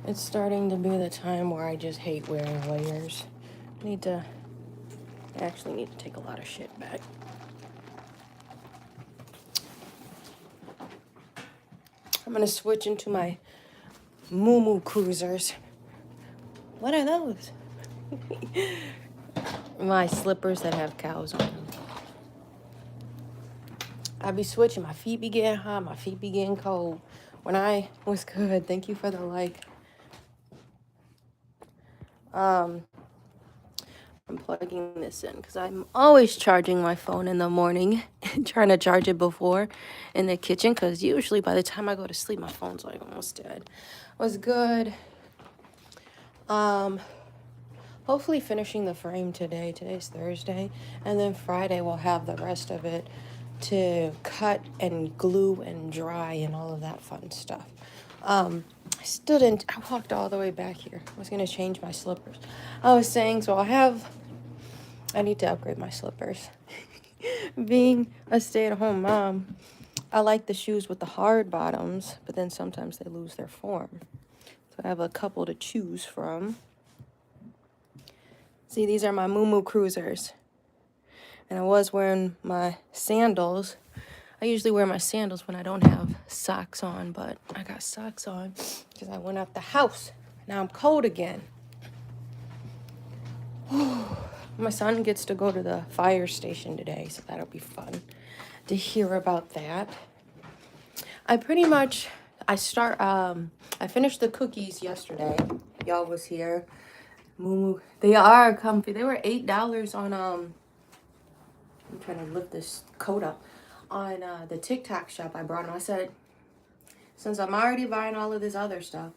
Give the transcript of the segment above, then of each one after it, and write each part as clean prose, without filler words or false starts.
It's starting to be the time where I just hate wearing layers. I actually need to take a lot of shit back. I'm gonna switch into my Moo Cruisers. What are those? My slippers that have cows on them. I be switching. My feet be getting hot. My feet be getting cold. Was good. Thank you for the like. I'm plugging this in because I'm always charging my phone in the morning, trying to charge it before in the kitchen because usually by the time I go to sleep, my phone's like almost dead. Was good. Hopefully finishing the frame today. Today's Thursday, and then Friday we'll have the rest of it to cut and glue and dry and all of that fun stuff. I still didn't. I walked all the way back here. I was gonna change my slippers. I was saying, so I need to upgrade my slippers. Being a stay-at-home mom, I like the shoes with the hard bottoms, but then sometimes they lose their form. So I have a couple to choose from. See, these are my Moo Cruisers. And I was wearing my sandals. I usually wear my sandals when I don't have socks on, but I got socks on because I went out the house. Now I'm cold again. My son gets to go to the fire station today, so that'll be fun to hear about that. I finished the cookies yesterday. Y'all was here. Moo, they are comfy. They were $8 on I'm trying to lift this coat up on the TikTok shop I brought them. I said, since I'm already buying all of this other stuff,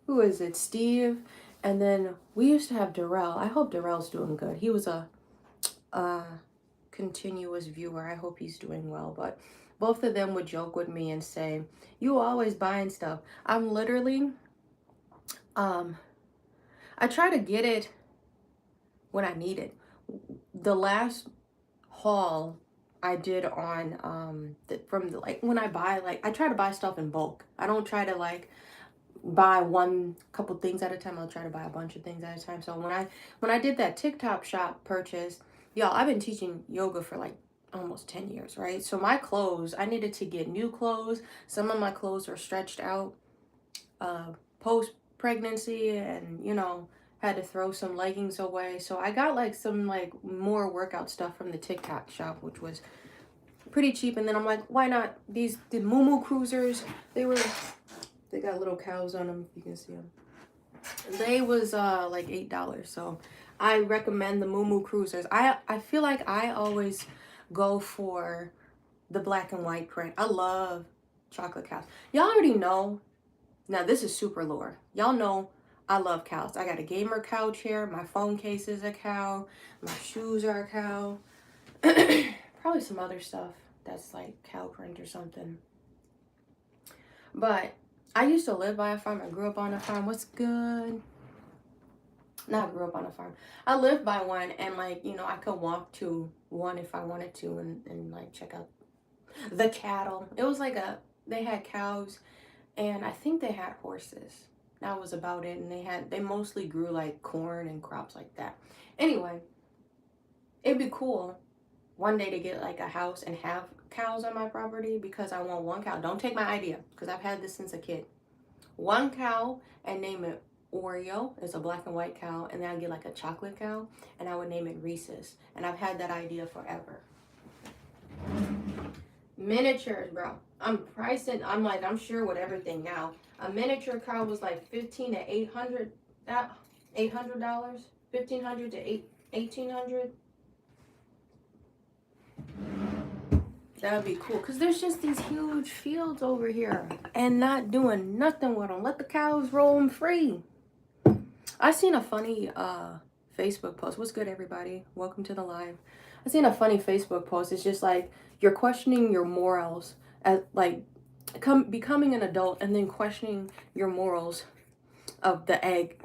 who is it? Steve, and then we used to have Darrell. I hope Darrell's doing good. He was a continuous viewer. I hope he's doing well. But both of them would joke with me and say, "You always buying stuff." I'm literally, I try to get it when I need it. The last haul I did on when I buy, like, I try to buy stuff in bulk. I don't try to like buy one couple things at a time. I'll try to buy a bunch of things at a time. So when I did that TikTok shop purchase, y'all, I've been teaching yoga for like almost 10 years, right? So my clothes, I needed to get new clothes. Some of my clothes are stretched out post pregnancy, and had to throw some leggings away. So I got like some like more workout stuff from the TikTok shop, which was pretty cheap. And then I'm like, why not the Moo Cruisers? They got little cows on them, if you can see them. They was like $8. So I recommend the Moo Cruisers. I feel like I always go for the black and white print. I love chocolate cows. Y'all already know. Now this is super lore. Y'all know I love cows. I got a gamer cow chair. My phone case is a cow. My shoes are a cow. Probably some other stuff that's like cow print or something. But I used to live by a farm. I grew up on a farm. What's good? Not grew up on a farm. I lived by one, and like, I could walk to one if I wanted to, and like check out the cattle. It was like they had cows, and I think they had horses. That was about it. And they mostly grew like corn and crops like that. Anyway, it'd be cool one day to get like a house and have cows on my property, because I want one cow. Don't take my idea, because I've had this since a kid. One cow and name it Oreo. It's a black and white cow. And then I'd get like a chocolate cow and I would name it Reese's. And I've had that idea forever. Miniatures, bro. I'm pricing. I'm sure with everything now. A miniature cow was like $1,500 to $800. $800. $1,500 to $1,800. That would be cool, because there's just these huge fields over here and not doing nothing with them. Let the cows roam free. I seen a funny Facebook post. What's good, everybody? Welcome to the live. I seen a funny Facebook post. It's just like you're questioning your morals at like becoming an adult, and then questioning your morals of the egg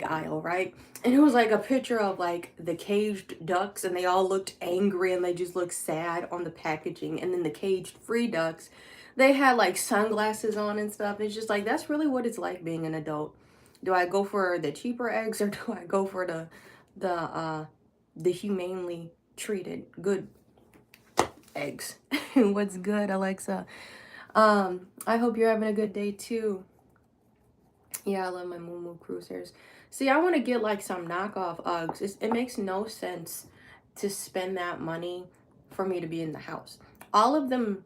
aisle, right? And it was like a picture of like the caged ducks, and they all looked angry and they just looked sad on the packaging. And then the caged free ducks, They had like sunglasses on and stuff. It's just like, that's really what it's like being an adult. Do I go for the cheaper eggs, or do I go for the humanely treated good eggs? What's good, Alexa? I hope you're having a good day too. Yeah, I love my Moo Moo Cruisers. See, I want to get like some knockoff Uggs. It makes no sense to spend that money for me to be in the house. All of them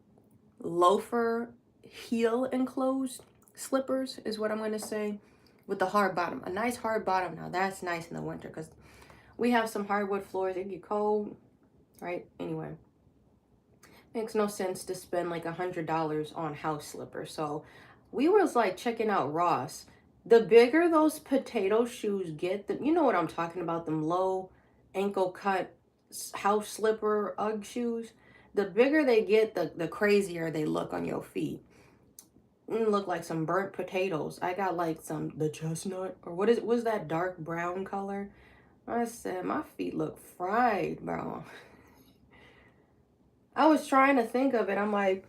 loafer heel enclosed slippers is what I'm going to say, with the hard bottom. A nice hard bottom. Now that's nice in the winter because we have some hardwood floors. It get cold, right? Anyway, makes no sense to spend like $100 on house slippers. So we was like checking out Ross. The bigger those potato shoes get, you know what I'm talking about, them low ankle cut house slipper Ugg shoes. The bigger they get, the crazier they look on your feet. Look like some burnt potatoes. I got like the chestnut, or was that dark brown color? I said my feet look fried, bro. I was trying to think of it. I'm like,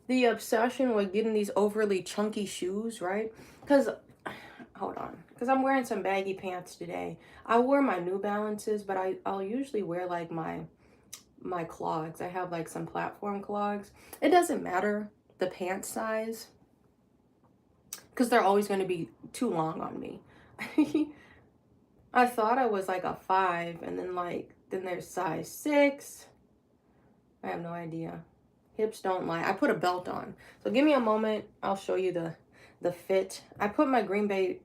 the obsession with getting these overly chunky shoes, right? Because, hold on, because I'm wearing some baggy pants today. I wore my New Balances, but I'll usually wear like my clogs. I have like some platform clogs. It doesn't matter the pant size, because they're always going to be too long on me. I thought I was like a 5, and then there's size 6. I have no idea. Hips don't lie. I put a belt on. So give me a moment. I'll show you the fit. I put my Green Bay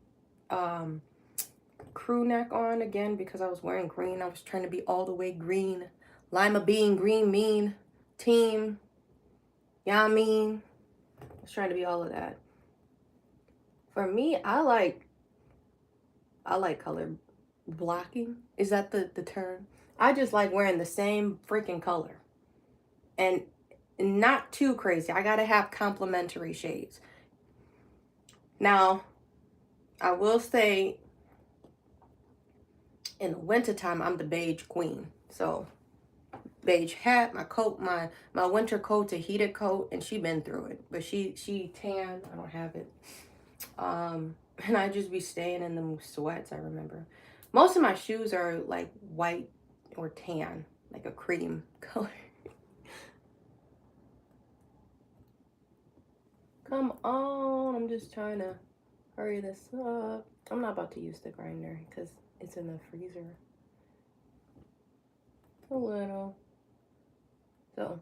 crew neck on again because I was wearing green. I was trying to be all the way green. Lima bean, green mean, team. Yeah, I mean. I was trying to be all of that. For me, I like color blocking. Is that the term? I just like wearing the same freaking color. And not too crazy. I gotta have complementary shades. Now, I will say, in the wintertime, I'm the beige queen. So, beige hat, my coat, my winter coat's a heated coat, and she been through it. But she tan. I don't have it. And I just be staying in them sweats, I remember. Most of my shoes are like white or tan, like a cream color. Come on, I'm just trying to hurry this up. I'm not about to use the grinder because it's in the freezer. A little. So,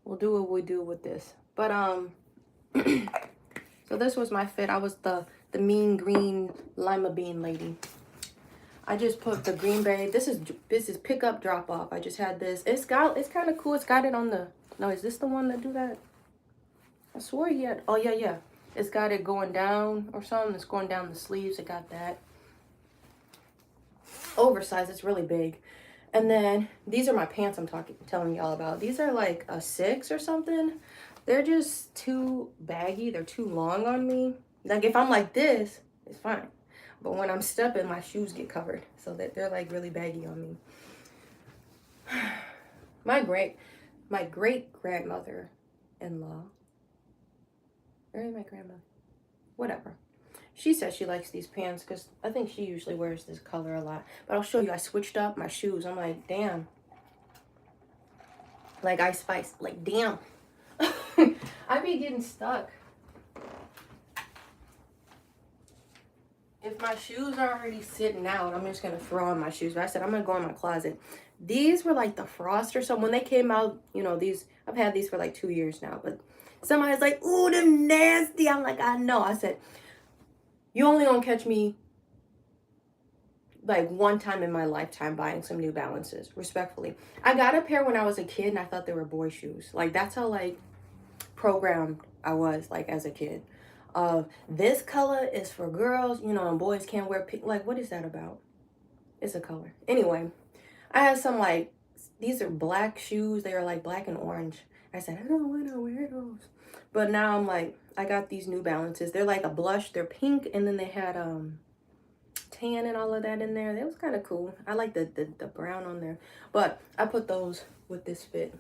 we'll do what we do with this. But, so this was my fit. I was the mean green lima bean lady. I just put the Green Bay. This is pick up, drop off. I just had this. It's kind of cool. It's got it on the, no, is this the one that do that? I swore he had, oh yeah. It's got it going down or something. It's going down the sleeves. It got that. Oversized. It's really big. And then these are my pants I'm telling y'all about. These are like a 6 or something. They're just too baggy. They're too long on me. Like if I'm like this, it's fine. But when I'm stepping, my shoes get covered. So that they're like really baggy on me. My great grandmother-in-law. Where is my grandma? Whatever. She says she likes these pants because I think she usually wears this color a lot. But I'll show you. I switched up my shoes. I'm like, damn. Like Ice Spice. Like, damn. I be getting stuck. If my shoes are already sitting out, I'm just going to throw on my shoes. But I said, I'm going to go in my closet. These were like the Frost or something. When they came out, you know, these, I've had these for like 2 years now. But somebody's like, ooh, them nasty. I'm like, I know. I said, you only gonna catch me like one time in my lifetime buying some New Balances, respectfully. I got a pair when I was a kid and I thought they were boy shoes. Like that's how like programmed I was like as a kid. This color is for girls, you know, and boys can't wear pink. Like what is that about? It's a color. Anyway, I had some like, these are black shoes. They are like black and orange. I said, I don't want to wear those. But now I'm like, I got these New Balances. They're like a blush. They're pink. And then they had tan and all of that in there. That was kind of cool. I like the brown on there. But I put those with this fit.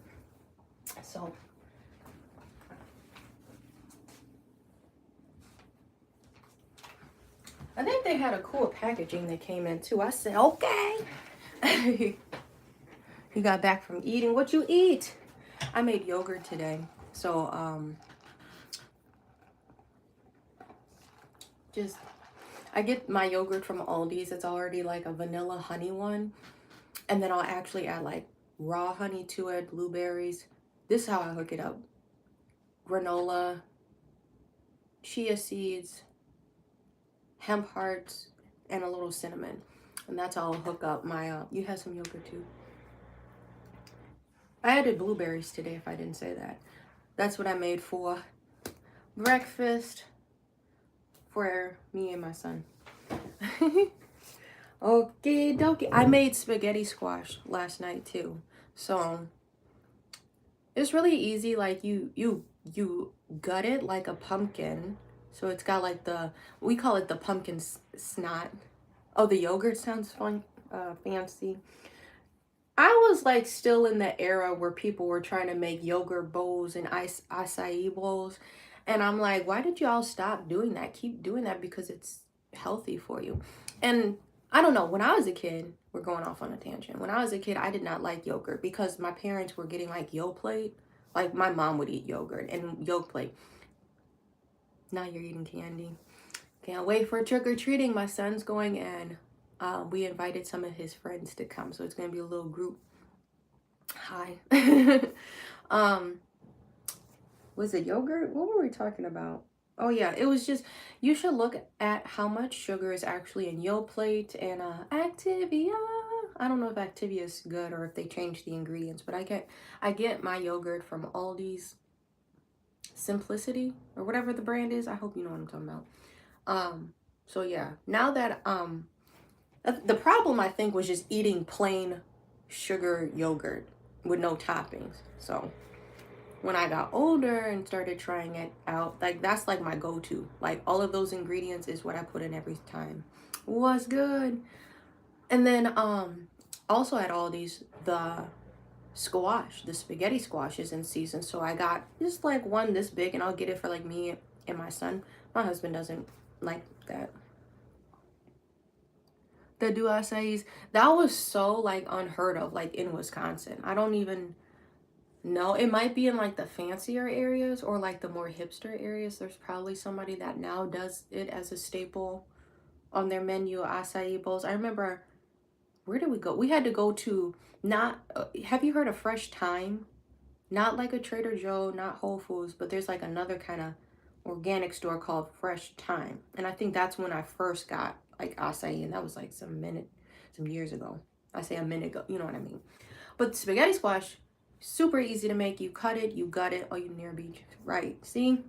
So I think they had a cool packaging that came in too. I said, okay. You got back from eating. What you eat? I made yogurt today. So, just, I get my yogurt from Aldi's. It's already like a vanilla honey one. And then I'll actually add like raw honey to it, blueberries. This is how I hook it up. Granola, chia seeds, hemp hearts, and a little cinnamon. And that's how I'll hook up my, you have some yogurt too. I added blueberries today if I didn't say that. That's what I made for breakfast for me and my son. Okay, dokie. I made spaghetti squash last night too. So it's really easy. Like you gut it like a pumpkin. So it's got like we call it the pumpkin snot. Oh, the yogurt sounds fun, fancy. I was like still in the era where people were trying to make yogurt bowls and acai bowls. And I'm like, why did y'all stop doing that? Keep doing that because it's healthy for you. And I don't know, when I was a kid, we're going off on a tangent. When I was a kid, I did not like yogurt because my parents were getting like Yoplait. Like my mom would eat yogurt and Yoplait. Now you're eating candy. Can't wait for trick-or-treating. My son's going and we invited some of his friends to come. So it's going to be a little group. Hi. Was it yogurt? What were we talking about? Oh yeah, it was just, you should look at how much sugar is actually in Yoplait and Activia. I don't know if Activia is good or if they changed the ingredients, but I get my yogurt from Aldi's Simplicity or whatever the brand is. I hope you know what I'm talking about. So yeah, now that the problem I think was just eating plain sugar yogurt with no toppings. So when I got older and started trying it out, like that's like my go-to. Like all of those ingredients is what I put in every time. Was good. And then also at Aldi's, the squash, the spaghetti squash is in season. So I got just like one this big and I'll get it for like me and my son. My husband doesn't like that. The do acais, that was so like unheard of, like in Wisconsin. I don't even know. It might be in like the fancier areas or like the more hipster areas. There's probably somebody that now does it as a staple on their menu, acai bowls. I remember, where did we go? We had to go to, not, have you heard of Fresh Thyme? Not like a Trader Joe, not Whole Foods, but there's like another kind of organic store called Fresh Thyme. And I think that's when I first got like acai, and that was like some years ago. I say a minute ago, you know what I mean. But spaghetti squash, super easy to make. You cut it, you gut it. Oh, you near beach, right? See,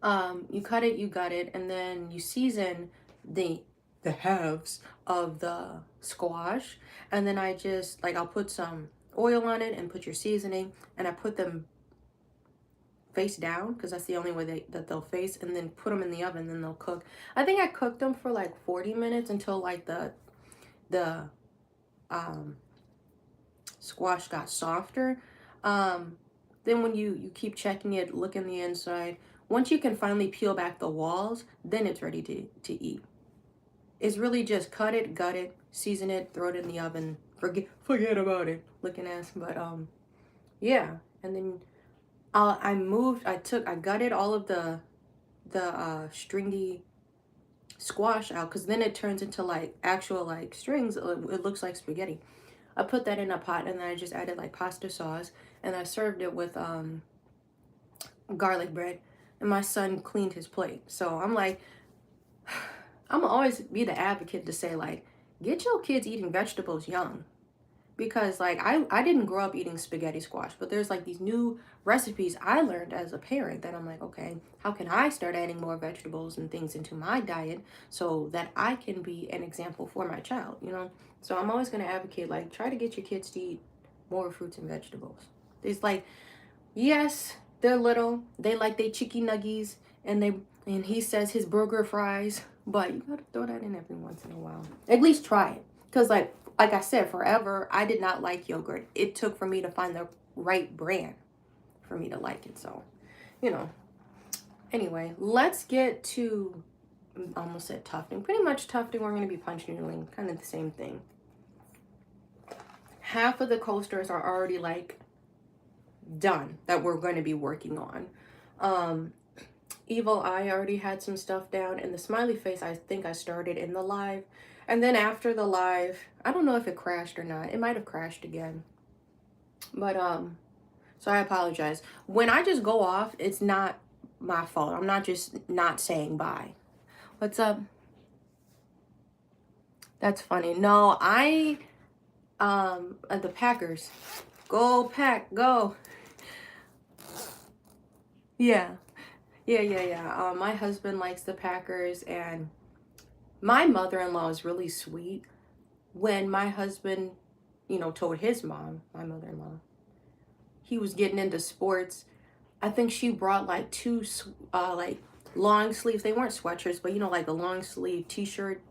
you cut it, you gut it, and then you season the halves of the squash, and then I just like, I'll put some oil on it and put your seasoning, and I put them face down because that's the only way that they'll face, and then put them in the oven, then they'll cook. I think I cooked them for like 40 minutes until like the squash got softer. Then when you keep checking it, look in the inside. Once you can finally peel back the walls, then it's ready to eat. It's really just cut it, gut it, season it, throw it in the oven, forget about it, looking ass. But yeah, and then I gutted all of the stringy squash out, because then it turns into like actual like strings. It looks like spaghetti. I put that in a pot, and then I just added like pasta sauce, and I served it with garlic bread, and my son cleaned his plate. So I'm like, I'm gonna always be the advocate to say like, get your kids eating vegetables young. Because like I didn't grow up eating spaghetti squash, but there's like these new recipes I learned as a parent that I'm like, okay, how can I start adding more vegetables and things into my diet so that I can be an example for my child, you know? So I'm always going to advocate, like, try to get your kids to eat more fruits and vegetables. It's like, yes, they're little, they like their chicken nuggies, and he says his burger fries, but you gotta throw that in every once in a while. At least try it. Because like I said, forever, I did not like yogurt. It took for me to find the right brand for me to like it. So, you know. Anyway, let's get to almost said tufting. Pretty much tufting, we're going to be punch noodling. Kind of the same thing. Half of the coasters are already like done that we're going to be working on. Evil Eye already had some stuff down, and the smiley face I think I started in the live. And then after the live, I don't know if it crashed or not. It might have crashed again. But so I apologize. When I just go off, it's not my fault. I'm not just not saying bye. What's up? That's funny. No, the Packers. Go Pack, go. Yeah. Yeah. My husband likes the Packers, and my mother-in-law is really sweet. When my husband, told his mom, my mother-in-law, he was getting into sports, I think she brought like two like long sleeves. They weren't sweatshirts, but like a long sleeve t-shirt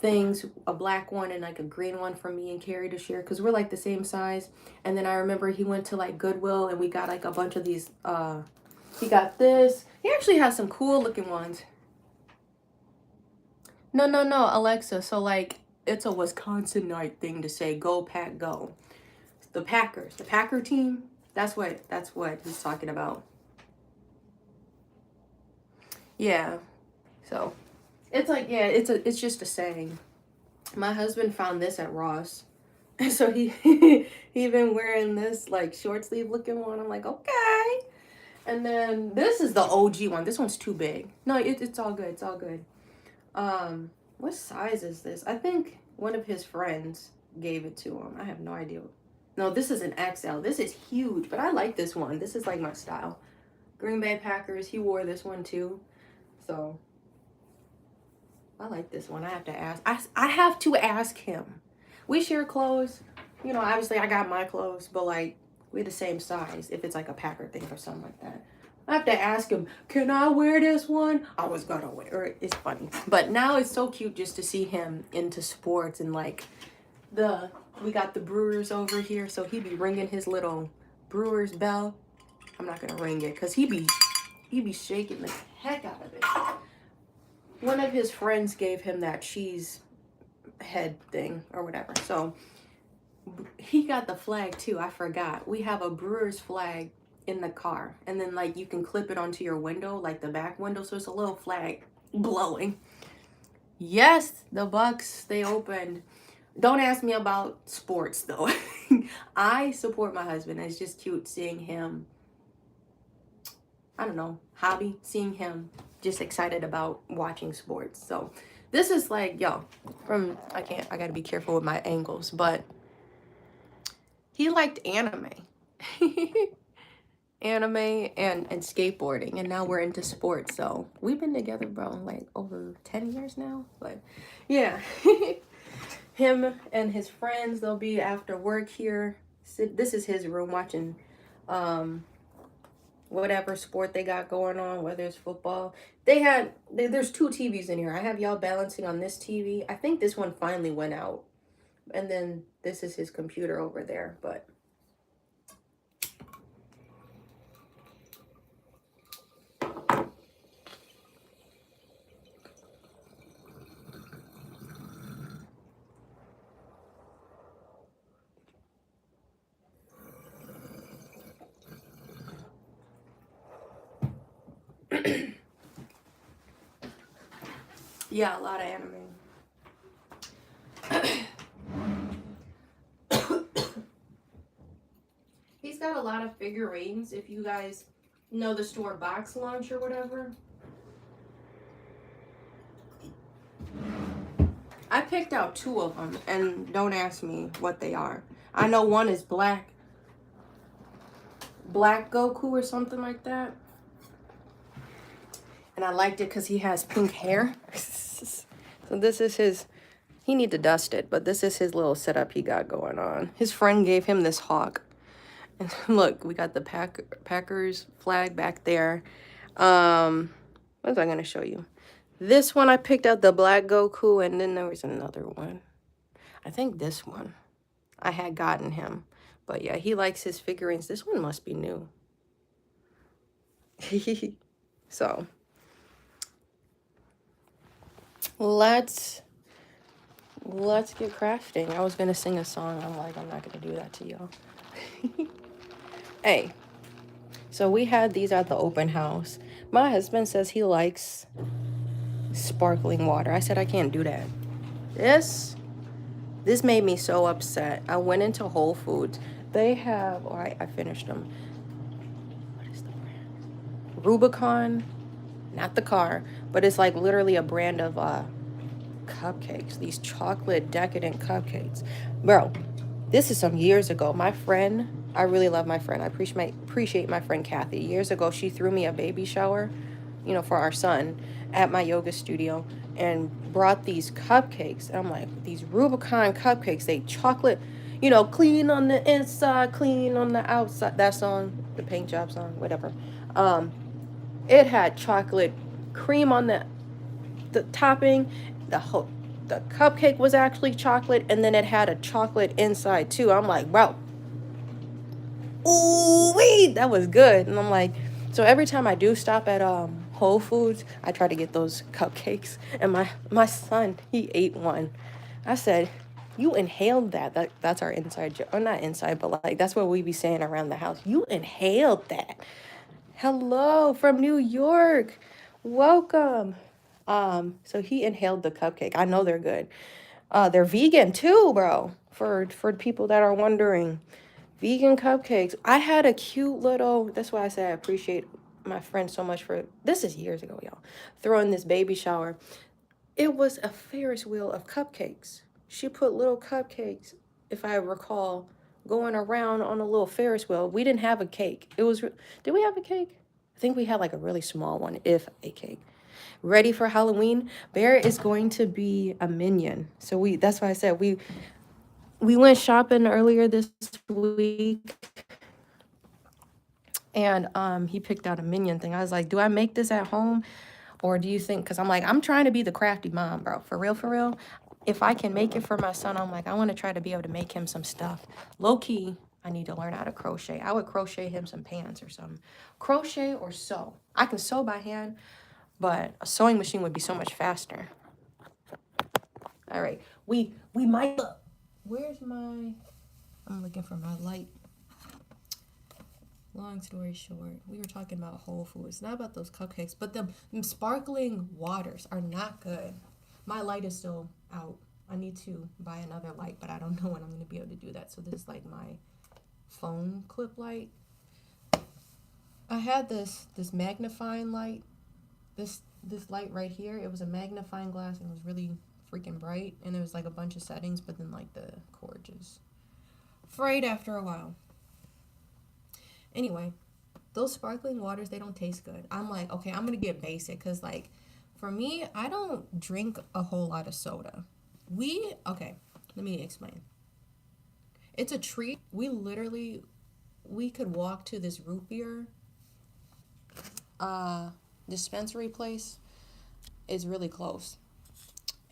things, a black one and like a green one for me and Carrie to share, because we're like the same size. And then I remember he went to like Goodwill and we got like a bunch of these. He got this. He actually has some cool looking ones. No, Alexa. So like it's a Wisconsinite thing to say go Pack go. The Packers, the Packer team. That's what he's talking about. Yeah. So it's like, yeah, it's just a saying. My husband found this at Ross. And so he been wearing this like short sleeve looking one. I'm like, okay. And then this is the OG one. This one's too big. No, it's all good. It's all good. What size is this? I think one of his friends gave it to him. I have no idea. No, this is an XL. This is huge, but I like this one. This is like my style. Green Bay Packers. He wore this one too. So I like this one. I have to ask. I have to ask him. We share clothes. Obviously I got my clothes, but like we're the same size if it's like a Packer thing or something like that. I have to ask him, can I wear this one? I was gonna wear it. It's funny. But now it's so cute just to see him into sports, and like we got the Brewers over here, so he be ringing his little Brewers bell. I'm not gonna ring it because he be shaking the heck out of it. One of his friends gave him that cheese head thing or whatever. So he got the flag too. I forgot. We have a Brewers flag in the car, and then like you can clip it onto your window, like the back window, so it's a little flag blowing. Yes, the Bucks, they opened. Don't ask me about sports though. I support my husband. It's just cute seeing him, I don't know, seeing him just excited about watching sports. So this is like, yo, I gotta be careful with my angles, but he liked anime. Anime and skateboarding, and now we're into sports. So we've been together, bro, like over 10 years now. But yeah. Him and his friends, they'll be after work here. This is his room, watching whatever sport they got going on, whether it's football. There's two TVs in here. I have y'all balancing on this TV. I think this one finally went out. And then this is his computer over there, but yeah, a lot of anime. He's got a lot of figurines. If you guys know the store Box Lunch or whatever. I picked out two of them, and don't ask me what they are. I know one is black Goku or something like that. And I liked it because he has pink hair. So this is his, he need to dust it, but this is his little setup he got going on. His friend gave him this hawk. And look, we got the Packers flag back there. What was I going to show you? This one I picked out the black Goku, and then there was another one. I think this one I had gotten him. But yeah, he likes his figurines. This one must be new. So let's get crafting. I was gonna sing a song. I'm like, I'm not gonna do that to y'all. Hey, so we had these at the open house. My husband says he likes sparkling water. I said I can't do that. This made me so upset. I went into Whole Foods. They have, or I finished them. What is the brand? Rubicon, not the car, but it's like literally a brand of cupcakes. These chocolate decadent cupcakes, bro. This is some years ago. My friend, I really love my friend. I appreciate my friend Kathy. Years ago, she threw me a baby shower, you know, for our son at my yoga studio and brought these cupcakes. And I'm like, these Rubicon cupcakes, they chocolate, you know, clean on the inside, clean on the outside. That song, the paint job song, whatever. Um, it had chocolate cream on the topping, the cupcake was actually chocolate, and then it had a chocolate inside too. I'm like, bro, ooh wee, that was good. And I'm like, so every time I do stop at Whole Foods, I try to get those cupcakes. And my son, he ate one. I said, you inhaled that's our inside joke. Or not inside, but like that's what we be saying around the house. You inhaled that. Hello from New York. Welcome. So he inhaled the cupcake. I know they're good. They're vegan too, bro. For people that are wondering. Vegan cupcakes. I had a cute little, that's why I say I appreciate my friend so much for, this is years ago, y'all, throwing this baby shower. It was a Ferris wheel of cupcakes. She put little cupcakes, if I recall, going around on a little Ferris wheel. We didn't have a cake. Did we have a cake? I think we had like a really small one, if a cake. Ready for Halloween? Bear is going to be a minion. So that's why I said we went shopping earlier this week, and he picked out a minion thing. I was like, do I make this at home, or do you think, because I'm like, I'm trying to be the crafty mom, bro, for real. If I can make it for my son, I'm like, I want to try to be able to make him some stuff. Low key, I need to learn how to crochet. I would crochet him some pants or something. Crochet or sew. I can sew by hand, but a sewing machine would be so much faster. All right, we might. Where's my? I'm looking for my light. Long story short, we were talking about Whole Foods, not about those cupcakes, but them sparkling waters are not good. My light is still out. I need to buy another light, but I don't know when I'm going to be able to do that. So this is like my phone clip light. I had this magnifying light, this light right here. It was a magnifying glass and it was really freaking bright, and there was like a bunch of settings, but then like the cord just frayed after a while. Anyway, those sparkling waters, they don't taste good. I'm like, okay, I'm gonna get basic, because like for me, I don't drink a whole lot of soda. Okay, let me explain. It's a treat. We could walk to this root beer dispensary place. It's really close,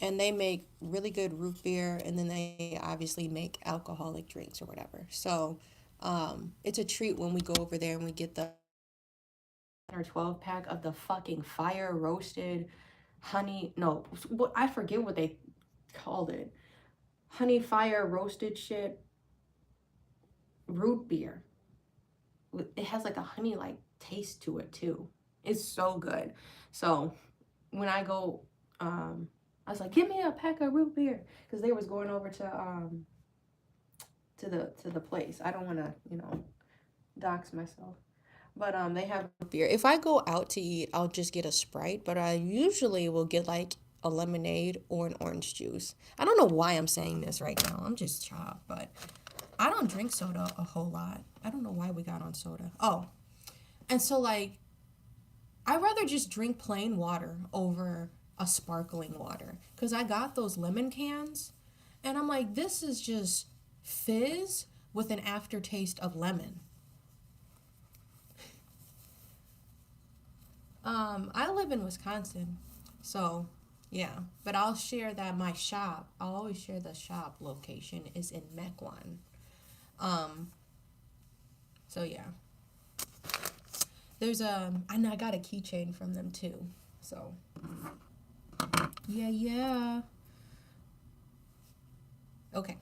and they make really good root beer, and then they obviously make alcoholic drinks or whatever. So it's a treat when we go over there and we get the or 12 pack of the fucking fire roasted honey. No, what, I forget what they called it. Honey fire roasted shit root beer. It has like a honey like taste to it too. It's so good. So when I go, I was like, give me a pack of root beer, because they was going over to the place. I don't want to, dox myself. But they have beer. If I go out to eat, I'll just get a Sprite, but I usually will get like a lemonade or an orange juice. I don't know why I'm saying this right now. I'm just chopped, but I don't drink soda a whole lot. I don't know why we got on soda. Oh, and so like I'd rather just drink plain water over a sparkling water, because I got those lemon cans and I'm like, this is just fizz with an aftertaste of lemon. I live in Wisconsin, so yeah. But I'll share that I'll always share the shop location is in Mequon. Um, so yeah. And I got a keychain from them too. So Yeah. Okay.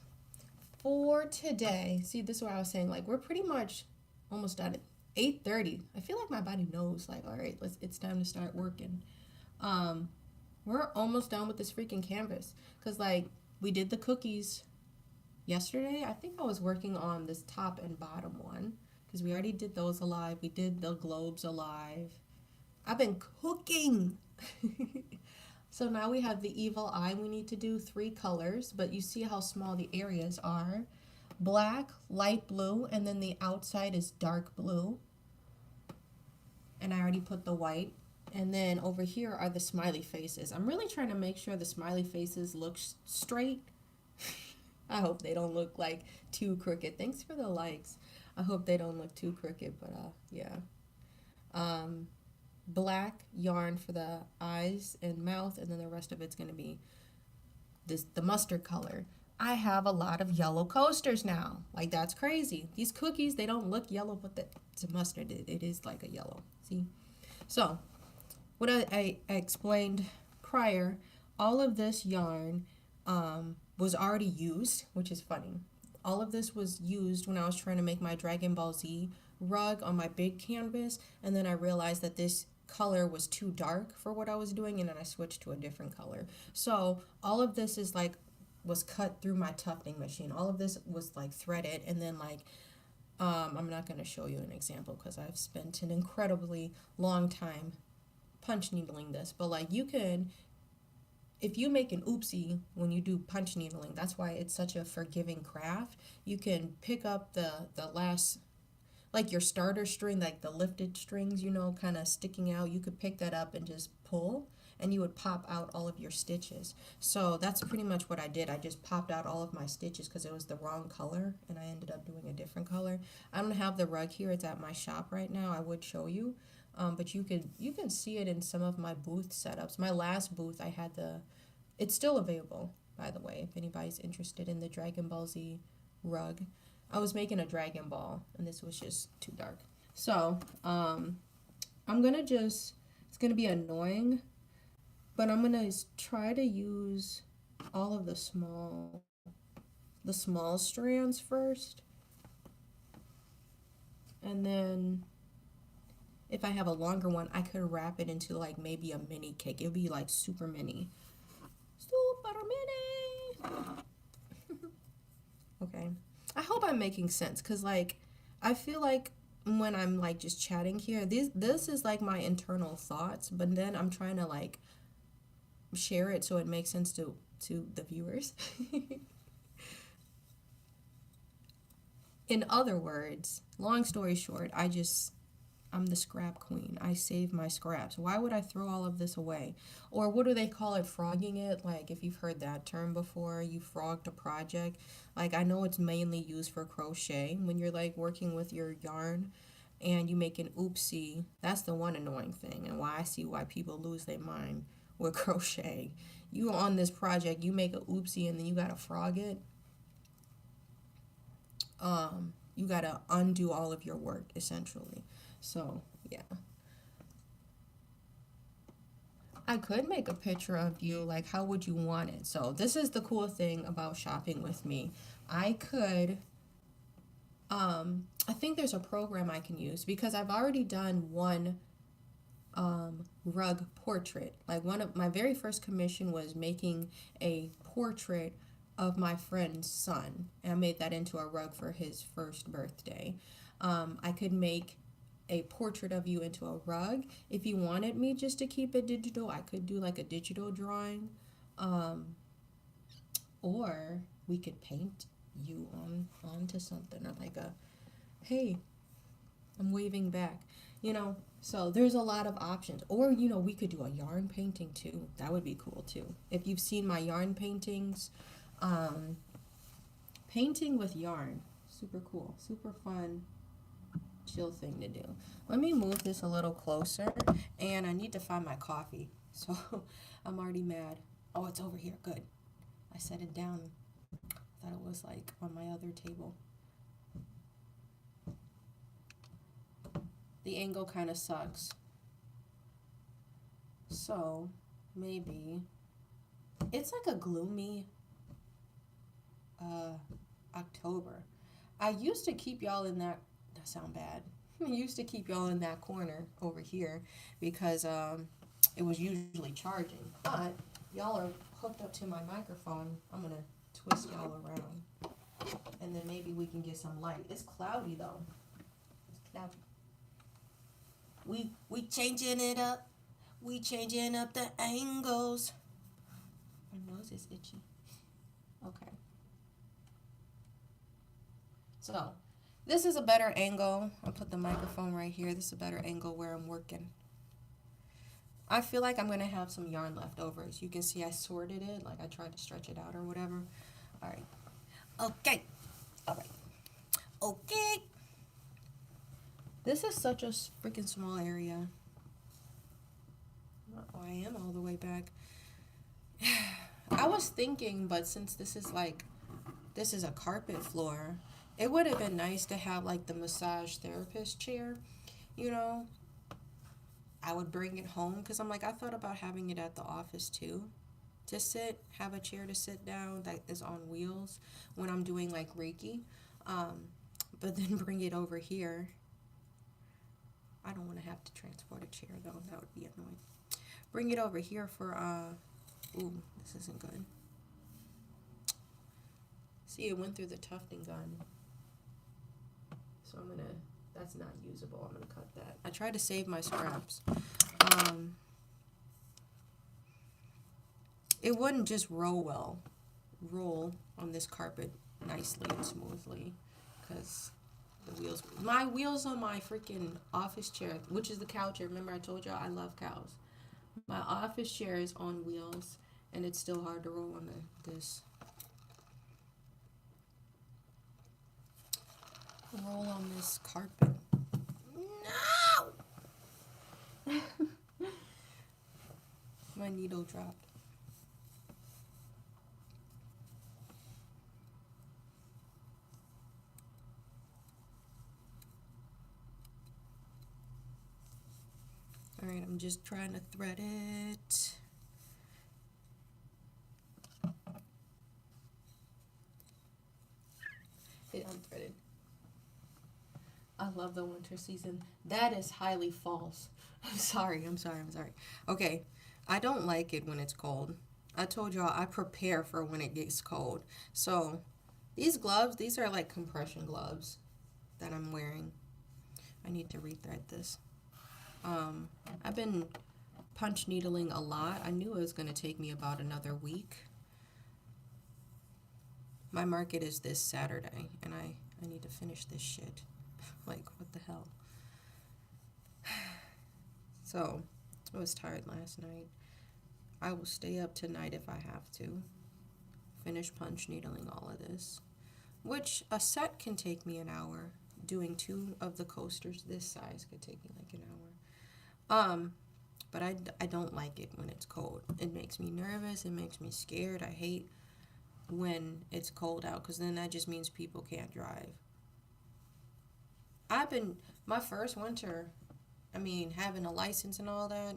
For today, see, this is what I was saying. Like, we're pretty much almost done at 8:30. I feel like my body knows, like, all right, it's time to start working. Um, we're almost done with this freaking canvas. Because, like, we did the cookies yesterday. I think I was working on this top and bottom one. Because we already did those alive. We did the globes alive. I've been cooking. So now we have the evil eye. We need to do 3 colors, but you see how small the areas are. Black, light blue, and then the outside is dark blue. And I already put the white. And then over here are the smiley faces. I'm really trying to make sure the smiley faces look straight. I hope they don't look like too crooked. Thanks for the likes. I hope they don't look too crooked, but yeah. Um, Black yarn for the eyes and mouth, and then the rest of it's going to be the mustard color. I have a lot of yellow coasters now. Like, that's crazy. These cookies, they don't look yellow, but it's a mustard. It is like a yellow. See? So, what I explained prior, all of this yarn was already used, which is funny. All of this was used when I was trying to make my Dragon Ball Z rug on my big canvas, and then I realized that this color was too dark for what I was doing, and then I switched to a different color. So all of this is like was cut through my tufting machine. All of this was like threaded, and then like I'm not going to show you an example because I've spent an incredibly long time punch needling this, but like you can, if you make an oopsie when you do punch needling, that's why it's such a forgiving craft. You can pick up the last, like your starter string, like the lifted strings, you know, kind of sticking out. You could pick that up and just pull, and you would pop out all of your stitches. So that's pretty much what I did. I just popped out all of my stitches because it was the wrong color, and I ended up doing a different color. I don't have the rug here. It's at my shop right now. I would show you. But you can see it in some of my booth setups. My last booth, I had it's still available, by the way, if anybody's interested in the Dragon Ball Z rug. I was making a Dragon Ball, and this was just too dark. So, I'm gonna it's gonna be annoying, but I'm gonna try to use all of the small strands first, and then if I have a longer one, I could wrap it into like maybe a mini cake. It would be like super mini. Super mini! Okay. I hope I'm making sense, because like I feel like when I'm like just chatting here, this is like my internal thoughts, but then I'm trying to like share it so it makes sense to the viewers. In other words, long story short, I'm the scrap queen. I save my scraps. Why would I throw all of this away? Or what do they call it? Frogging it? Like, if you've heard that term before, you frogged a project. Like, I know it's mainly used for crochet. When you're like working with your yarn and you make an oopsie, that's the one annoying thing, and why I see why people lose their mind with crochet. You on this project, you make a oopsie and then you gotta frog it. You gotta undo all of your work essentially. So yeah, I could make a picture of you, like how would you want it? So this is the cool thing about shopping with me. I could I think there's a program I can use because I've already done one rug portrait. Like one of my very first commission was making a portrait of my friend's son, and I made that into a rug for his first birthday. I could make a portrait of you into a rug. If you wanted me just to keep it digital, I could do like a digital drawing, or we could paint you onto something, or like a hey, I'm waving back, you know. So there's a lot of options. Or, you know, we could do a yarn painting too. That would be cool too. If you've seen my yarn paintings, painting with yarn, super cool, super fun, chill thing to do. Let me move this a little closer, and I need to find my coffee. So I'm already mad. Oh, it's over here. Good. I set it down. I thought it was like on my other table. The angle kind of sucks. So maybe It's like a gloomy October. I used to keep y'all in that sound bad. I used to keep y'all in that corner over here because it was usually charging. But y'all are hooked up to my microphone. I'm gonna twist y'all around, and then maybe we can get some light. It's cloudy though. It's cloudy. We changing it up. We changing up the angles. My nose is itchy. Okay. So this is a better angle. I'll put the microphone right here. This is a better angle where I'm working. I feel like I'm going to have some yarn left over. As you can see, I sorted it. Like I tried to stretch it out or whatever. All right. Okay. All right. Okay. This is such a freaking small area. Oh, I am all the way back. I was thinking, but since this is a carpet floor, it would have been nice to have like the massage therapist chair, you know. I would bring it home because I'm like, I thought about having it at the office too, to sit, have a chair to sit down that is on wheels when I'm doing like Reiki, but then bring it over here. I don't want to have to transport a chair though, that would be annoying. Bring it over here for, ooh, this isn't good. See, it went through the tufting gun. So that's not usable. I'm gonna cut that. I tried to save my scraps. It wouldn't just roll on this carpet nicely and smoothly because my wheels on my freaking office chair, which is the cow chair. Remember I told y'all I love cows. My office chair is on wheels and it's still hard to roll on this. Roll on this carpet. No! My needle dropped. Alright, I'm just trying to thread it. It unthreaded. I love the winter season. That is highly false. I'm sorry. Okay, I don't like it when it's cold. I told y'all I prepare for when it gets cold. So these gloves, these are like compression gloves that I'm wearing. I need to rethread this. I've been punch needling a lot. I knew it was going to take me about another week. My market is this Saturday, and I need to finish this shit. Like, what the hell? So, I was tired last night. I will stay up tonight if I have to. Finish punch needling all of this. Which, a set can take me an hour. Doing 2 of the coasters this size could take me like an hour. But I don't like it when it's cold. It makes me nervous. It makes me scared. I hate when it's cold out because then that just means people can't drive. My first winter, having a license and all that,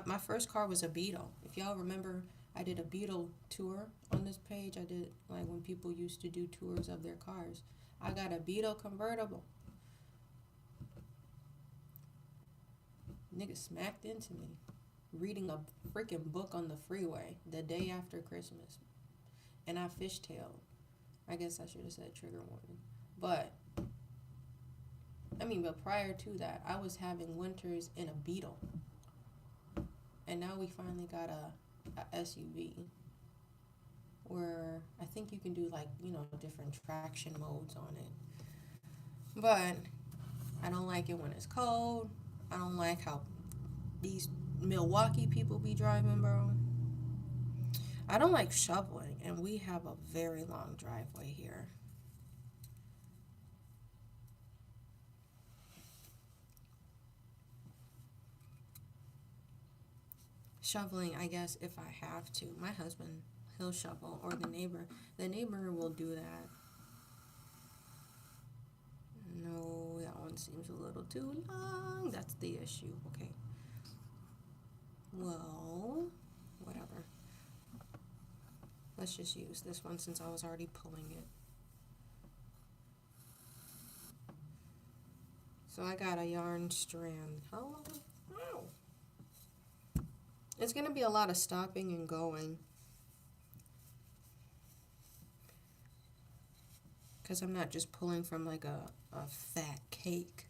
my first car was a Beetle. If y'all remember, I did a Beetle tour on this page. I did, like, when people used to do tours of their cars. I got a Beetle convertible. Nigga smacked into me reading a freaking book on the freeway the day after Christmas. And I fishtailed. I guess I should have said trigger warning. But prior to that, I was having winters in a Beetle. And now we finally got a SUV where I think you can do, like, different traction modes on it. But I don't like it when it's cold. I don't like how these Milwaukee people be driving, bro. I don't like shoveling, and we have a very long driveway here. Shoveling, I guess, if I have to. My husband, he'll shovel, or the neighbor. The neighbor will do that. No, that one seems a little too long. That's the issue. Okay. Well, whatever. Let's just use this one since I was already pulling it. So I got a yarn strand. How long? Oh. It's going to be a lot of stopping and going. Because I'm not just pulling from like a fat cake.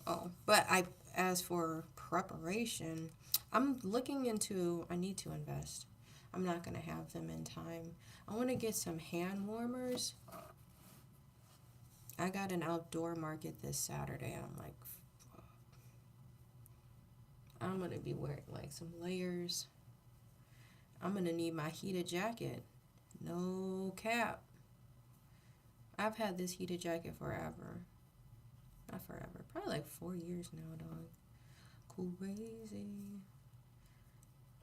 Oh, but as for preparation, I'm looking into, I need to invest. I'm not going to have them in time. I want to get some hand warmers. I got an outdoor market this Saturday, and I'm like, fuck. I'm going to be wearing like some layers. I'm going to need my heated jacket. No cap. I've had this heated jacket forever. Not forever. Probably like 4 years now, dog. Crazy.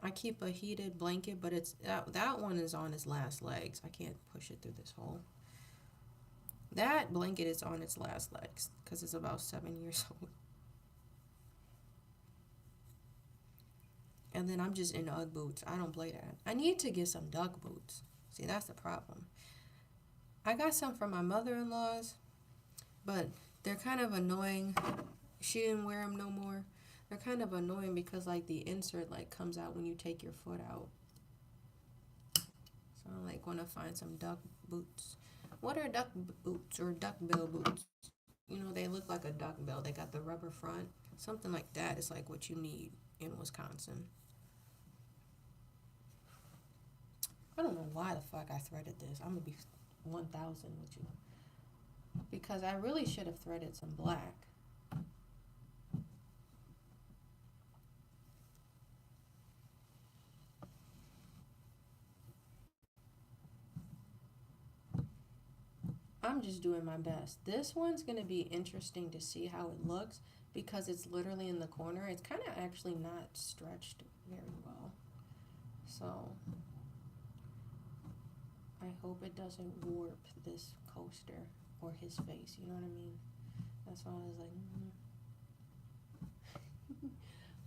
I keep a heated blanket, but it's that one is on its last legs. I can't push it through this hole. That blanket is on its last legs because it's about 7 years old. And then I'm just in Ugg boots. I don't play that. I need to get some duck boots. See, that's the problem. I got some from my mother-in-law's, but they're kind of annoying. She didn't wear them no more. They're kind of annoying because like the insert like comes out when you take your foot out. So I like want to find some duck boots. What are duck boots or duck bill boots? You know, they look like a duck bill. They got the rubber front. Something like that is like what you need in Wisconsin. I don't know why the fuck I threaded this. I'm going to be 1,000 with you. Because I really should have threaded some black. I'm just doing my best. This one's going to be interesting to see how it looks because it's literally in the corner. It's kind of actually not stretched very well. So I hope it doesn't warp this coaster or his face. You know what I mean? That's why I was like,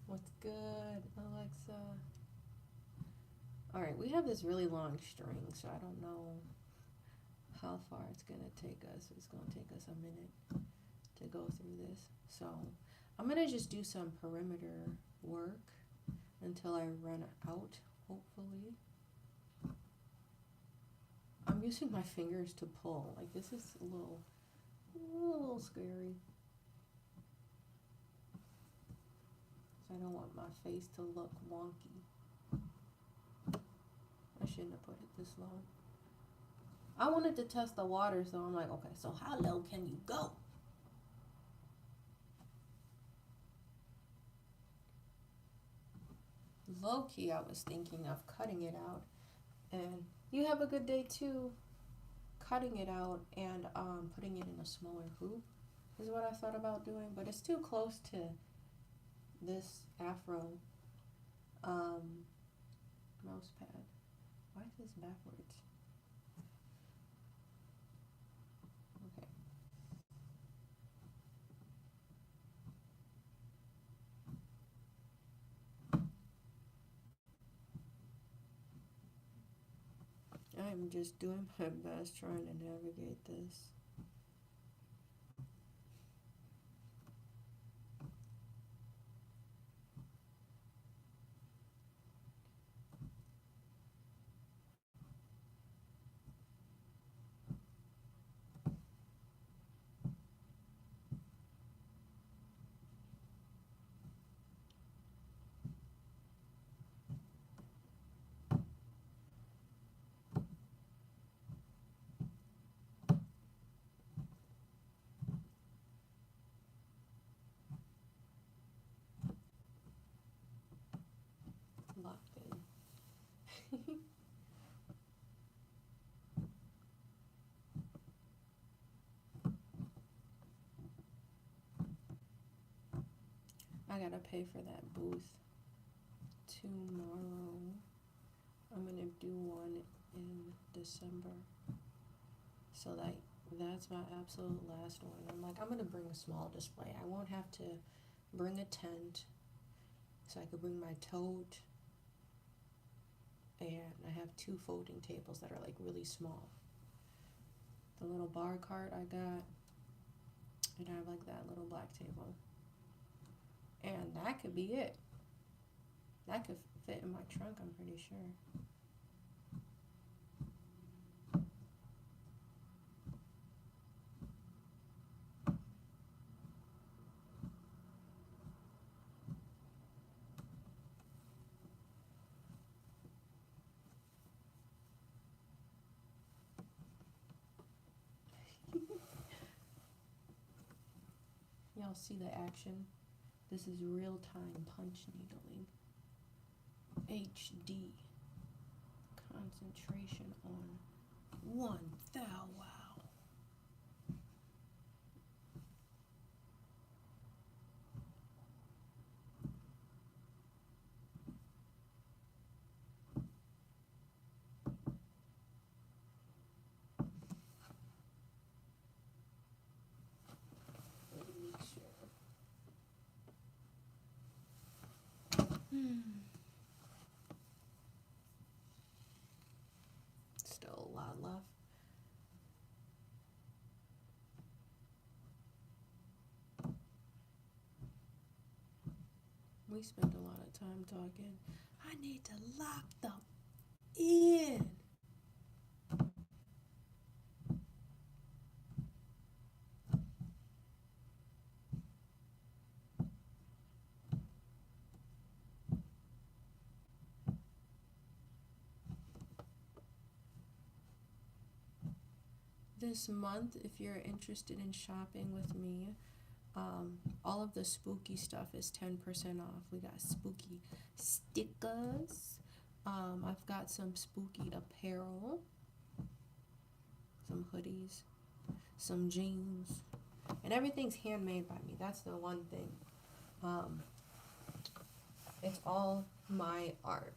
what's good, Alexa? All right, we have this really long string, so I don't know how far it's going to take us. It's going to take us a minute to go through this. So I'm going to just do some perimeter work until I run out, hopefully. I'm using my fingers to pull. Like, this is a little scary. So I don't want my face to look wonky. I shouldn't have put it this low. I wanted to test the water, so I'm like, okay, so how low can you go? Low key, I was thinking of cutting it out, and you have a good day too. Cutting it out and putting it in a smaller hoop is what I thought about doing, but it's too close to this afro mouse pad. Why is this backwards? Okay. I'm just doing my best trying to navigate this. Locked in. I gotta pay for that booth tomorrow. I'm gonna do one in December. So that's my absolute last one. I'm like, I'm gonna bring a small display. I won't have to bring a tent. So I could bring my tote And I have 2 folding tables that are like really small. The little bar cart I got, and I have like that little black table. And that could be it. That could fit in my trunk, I'm pretty sure. Y'all see the action? This is real-time punch needling. HD. Concentration on 1 thou wow. Still a lot left. We spend a lot of time talking. I need to lock them in. This month, if you're interested in shopping with me, all of the spooky stuff is 10% off. We got spooky stickers. I've got some spooky apparel, some hoodies, some jeans, and everything's handmade by me. That's the one thing. It's all my art.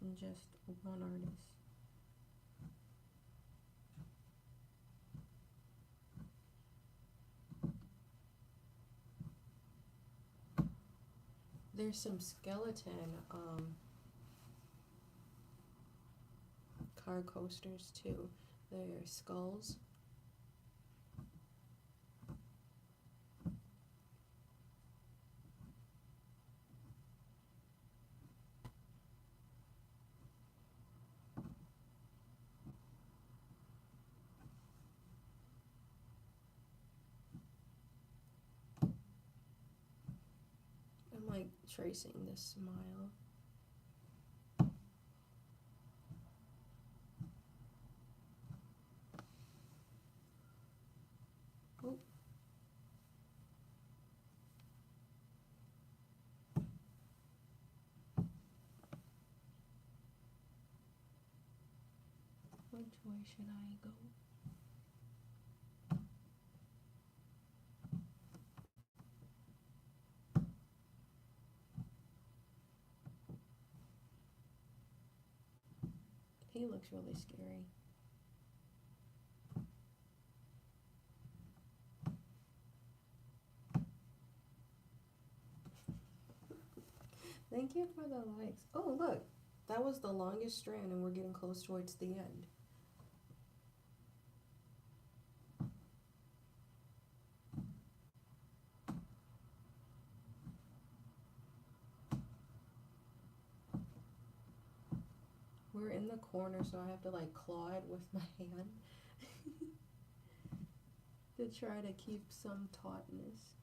I'm just one artist. There's some skeleton car coasters too. They're skulls. I'm like tracing this smile. Oh. Which way should I go? He looks really scary. Thank you for the likes. Oh, look. That was the longest strand, and we're getting close towards the end. We're in the corner, so I have to like claw it with my hand to try to keep some tautness.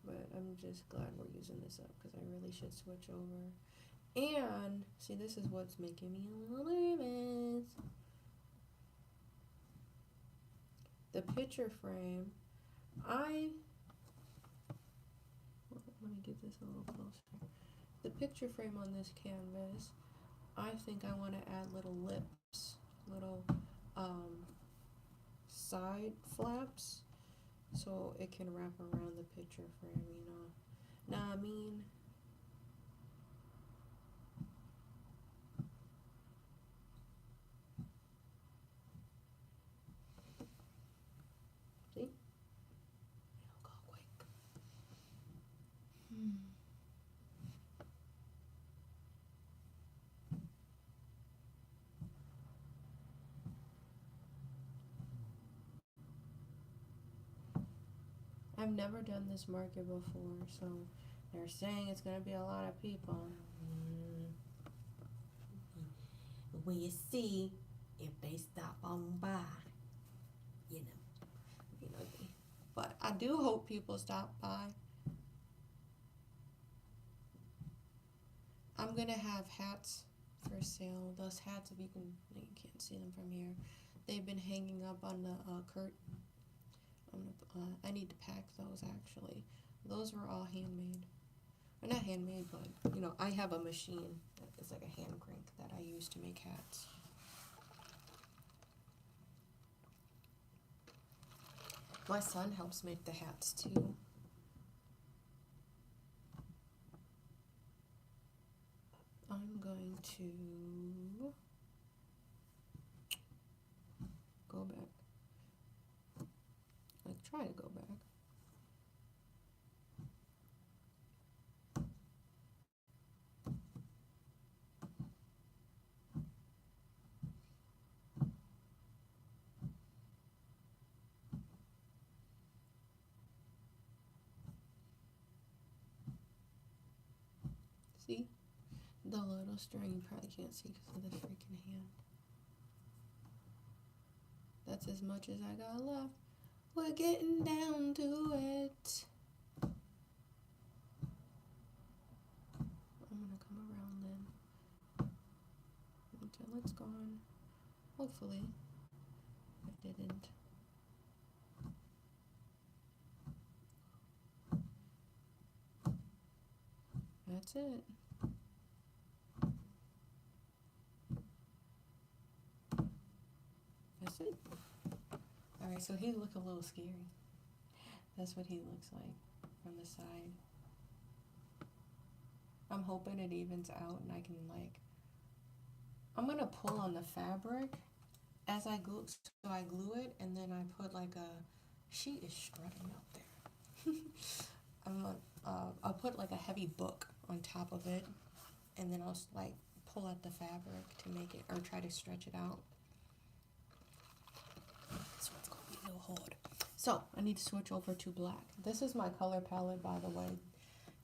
But I'm just glad we're using this up because I really should switch over. And see, this is what's making me a little nervous. The picture frame, let me get this a little closer. The picture frame on this canvas, I think I want to add little lips, little side flaps, so it can wrap around the picture frame, you know. Nah, I mean, I've never done this market before, so they're saying it's gonna be a lot of people. We'll see if they stop on by, you know. But I do hope people stop by. I'm gonna have hats for sale. Those hats, if you can't see them from here, they've been hanging up on the curtain. I need to pack those actually. Those were all handmade. Well, not handmade, but I have a machine that is like a hand crank that I use to make hats. My son helps make the hats too. I'm going to go back. Try to go back. See? The little string you probably can't see because of the freaking hand. That's as much as I got left. We're getting down to it. I'm gonna come around then until it's gone. Hopefully. It didn't. That's it. That's it. Alright, so he look a little scary. That's what he looks like from the side. I'm hoping it evens out and I can I'm gonna pull on the fabric as I glue, so I glue it and then I put she is strutting out there. I'll put a heavy book on top of it and then I'll pull out the fabric to make it, or try to stretch it out. This one's gonna be a little hard. So I need to switch over to black. This is my color palette, by the way.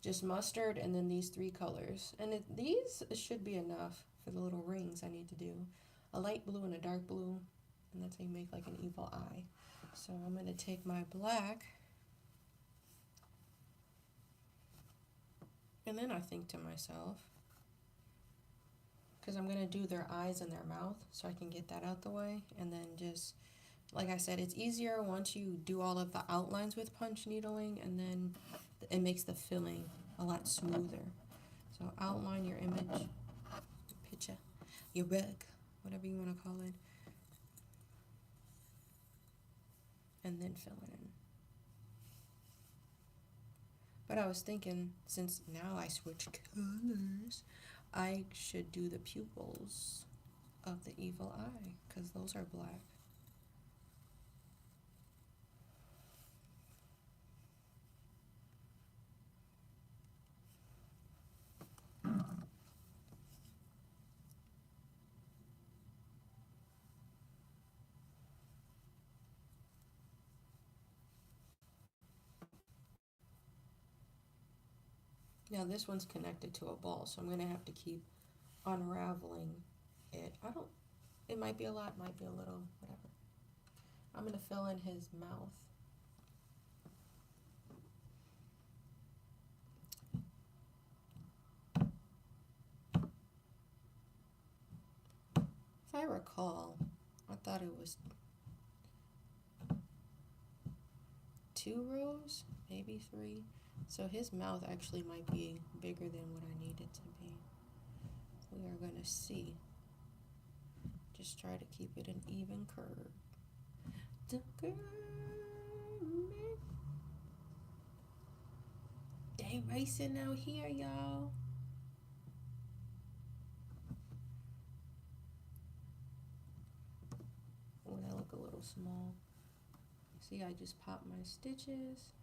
Just mustard and then these 3 colors. And these should be enough for the little rings I need to do. A light blue and a dark blue. And that's how you make an evil eye. So I'm going to take my black. And then I think to myself, because I'm going to do their eyes and their mouth so I can get that out the way. And then just, like I said, it's easier once you do all of the outlines with punch needling, and then it makes the filling a lot smoother. So outline your image, your picture, your rug, whatever you want to call it, and then fill it in. But I was thinking, since now I switched colors, I should do the pupils of the evil eye, because those are black. Now this one's connected to a ball, so I'm going to have to keep unraveling it. It might be a lot, might be a little, whatever. I'm going to fill in his mouth. If I recall, I thought it was 2 rows, maybe 3. So his mouth actually might be bigger than what I need it to be. We are going to see. Just try to keep it an even curve. They racing out here, y'all. Oh, that look a little small. See, I just popped my stitches.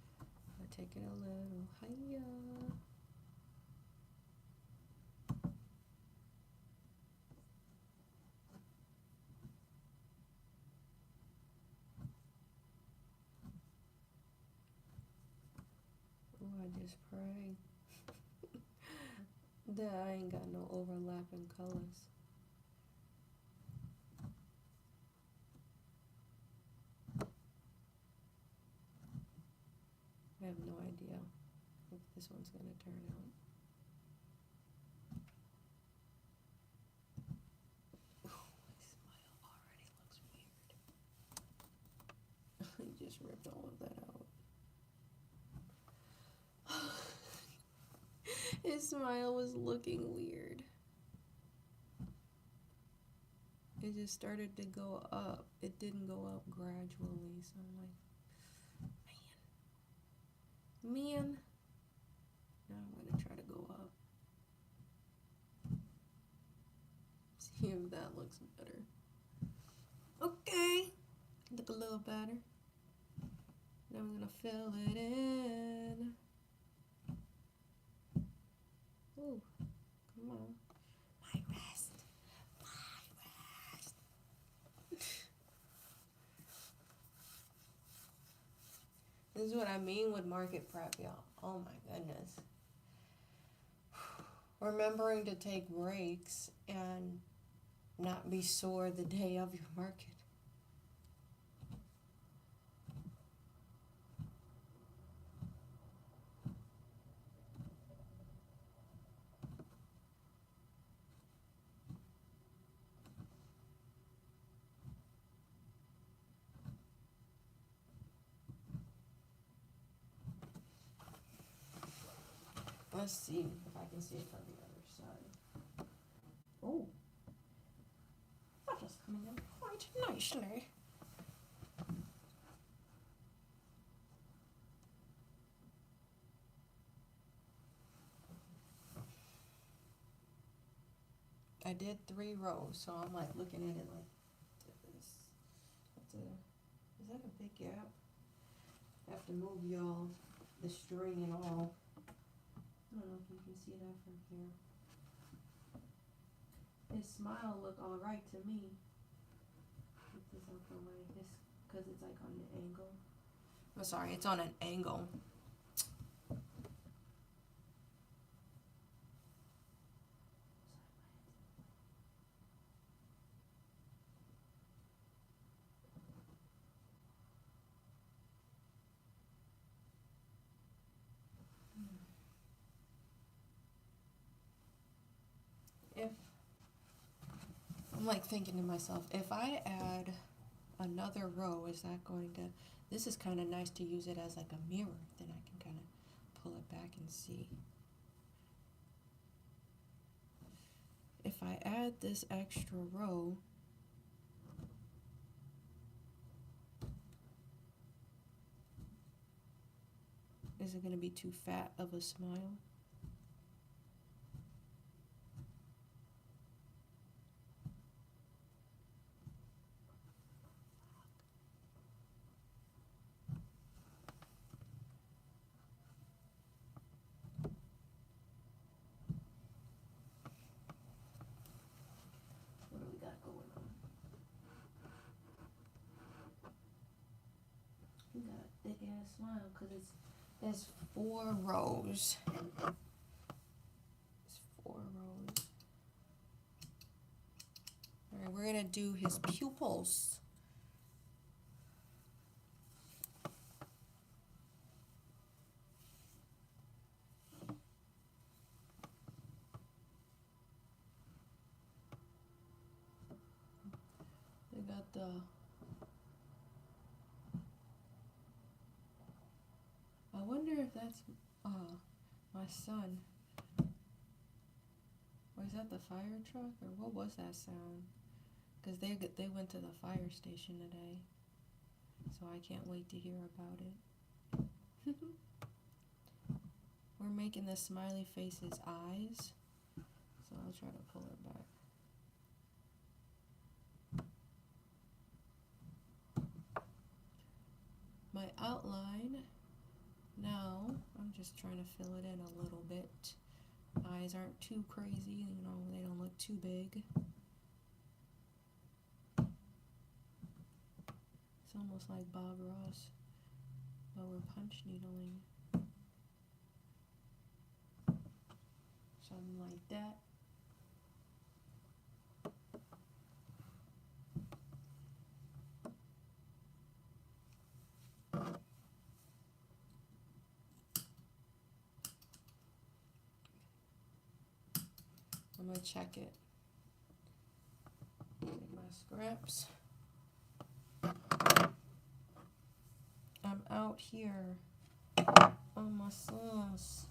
I take it a little higher. just pray that I ain't got no overlapping colors. I have no idea if this one's going to turn out. Oh, my smile already looks weird. I just ripped all of that out. His smile was looking weird. It just started to go up. It didn't go up gradually, so I'm like, man. Now I'm gonna try to go up. See if that looks better. Okay. Look a little better. Now we're gonna fill it in. Ooh, come on. My rest. This is what I mean with market prep, y'all. Oh my goodness. Remembering to take breaks and not be sore the day of your market. Let's see if I can see it from the other side. Oh, that is coming in quite nicely. I did 3 rows, so I'm like looking at it like this. Is that a big gap? I have to move y'all, the string and all. I don't know if you can see that from here. His smile look all right to me. Get this out the way. This, because it's like on an angle. I'm sorry, it's on an angle. If I'm like thinking to myself, if I add another row, is that going to, this is kind of nice to use it as like a mirror, then I can kind of pull it back and see. If I add this extra row, is it going to be too fat of a smile? What do we got going on? We got a thick ass smile because there's 4 rows. It's 4 rows. Alright, we're gonna do his pupils. They got the, I wonder if that's my son. Or is that the fire truck? Or what was that sound? Because they went to the fire station today. So I can't wait to hear about it. We're making the smiley face's eyes. So I'll try to pull it back. My outline, now I'm just trying to fill it in a little bit. Eyes aren't too crazy, you know, they don't look too big. It's almost like Bob Ross, but we're punch needling. something like that. I'm gonna check it. Take my scraps. I'm out here on my sauce.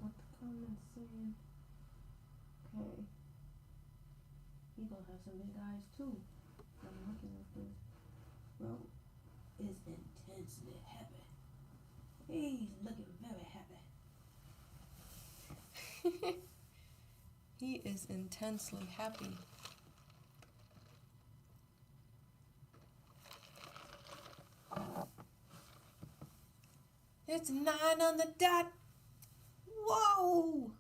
What the comments saying? Okay. He gonna have some big eyes too. I'm looking at this. Bro is intensely happy. He's looking very happy. He is intensely happy. It's 9 on the dot. Whoa!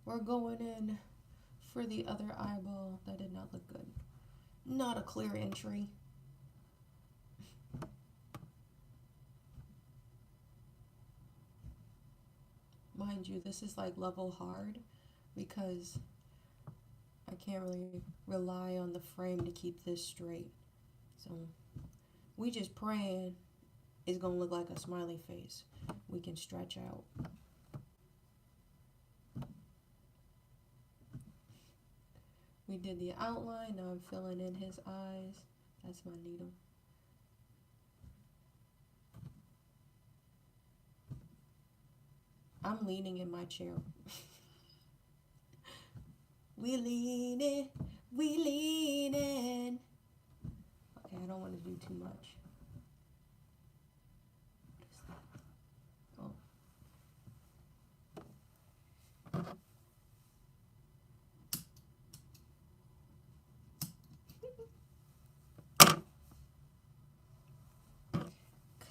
We're going in for the other eyeball. That did not look good. Not a clear entry. Mind you, this is like level hard because I can't really rely on the frame to keep this straight. So we just praying it's gonna look like a smiley face. We can stretch out. We did the outline, now I'm filling in his eyes. That's my needle. I'm leaning in my chair. We leaning, we leaning. Okay, I don't want to do too much. What is that? Oh.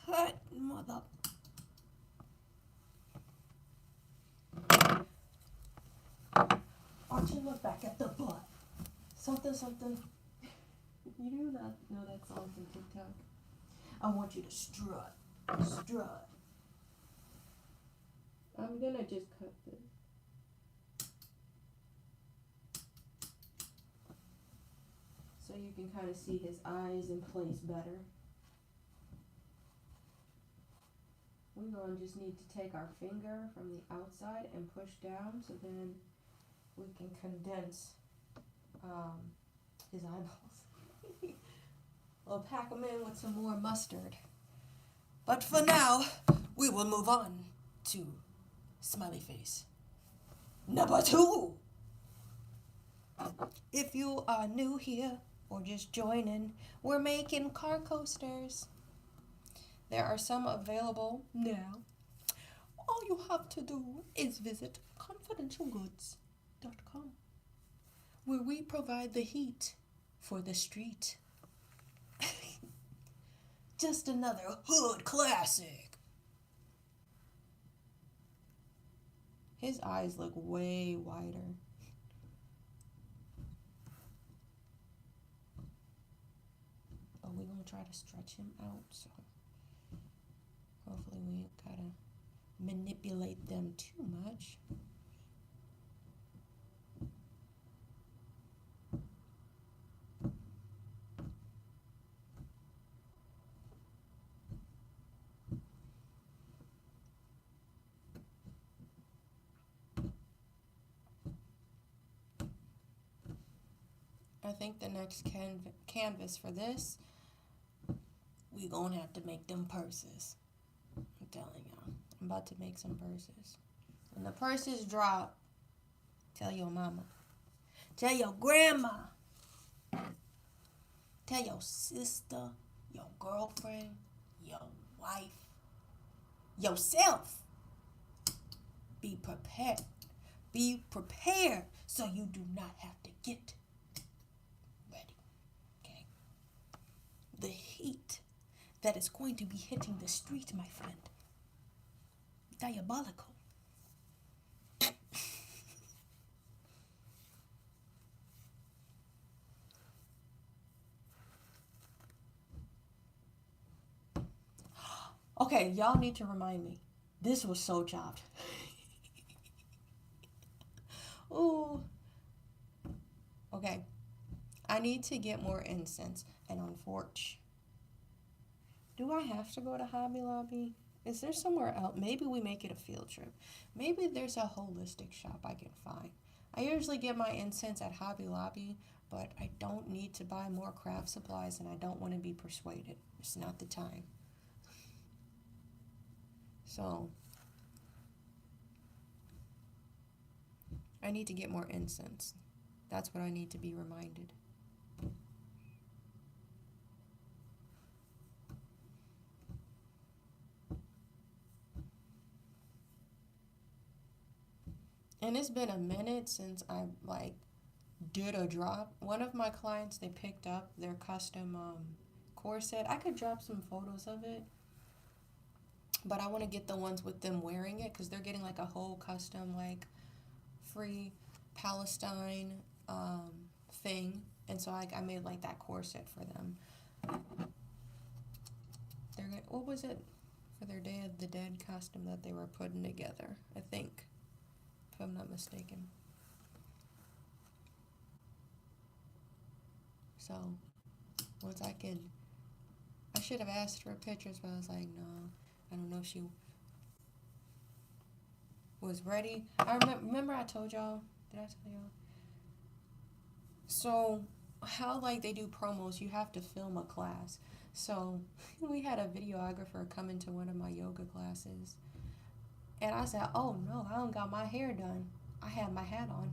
Cut, mother. Arch and look back at the butt. Something, something. You do not know that song from TikTok? I want you to strut, strut. I'm gonna just cut this. So you can kind of see his eyes in place better. We're going to just need to take our finger from the outside and push down so then we can condense his eyeballs. We'll pack them in with some more mustard. But for now, we will move on to smiley face number 2. If you are new here or just joining, we're making car coasters. There are some available now. All you have to do is visit confidentialgoods.com, where we provide the heat for the street. Just another hood classic. His eyes look way wider. But we're going to try to stretch him out, so hopefully we ain't gotta manipulate them too much. I think the next canvas for this, we gonna have to make them purses. I'm telling y'all, I'm about to make some purses. When the purses drop, tell your mama, tell your grandma, tell your sister, your girlfriend, your wife, yourself. Be prepared. Be prepared so you do not have to get ready. Okay? The heat that is going to be hitting the street, my friend. Diabolical. Okay, y'all need to remind me. This was so chopped. Ooh. Okay. I need to get more incense. And unfortunately, do I have to go to Hobby Lobby? Is there somewhere else? Maybe we make it a field trip. Maybe there's a holistic shop I can find. I usually get my incense at Hobby Lobby, but I don't need to buy more craft supplies and I don't want to be persuaded. It's not the time. So, I need to get more incense. That's what I need to be reminded. And it's been a minute since I did a drop. One of my clients, they picked up their custom corset. I could drop some photos of it, but I want to get the ones with them wearing it because they're getting like a whole custom free Palestine thing, and so I made like that corset for them. What was it for their Day of the Dead costume that they were putting together? I think, if I'm not mistaken. So once I should have asked for pictures, but I was like, no, I don't know if she was ready. I remember I told y'all. Did I tell y'all? So how they do promos, you have to film a class. So we had a videographer come into one of my yoga classes, and I said, oh no, I don't got my hair done. I had my hat on.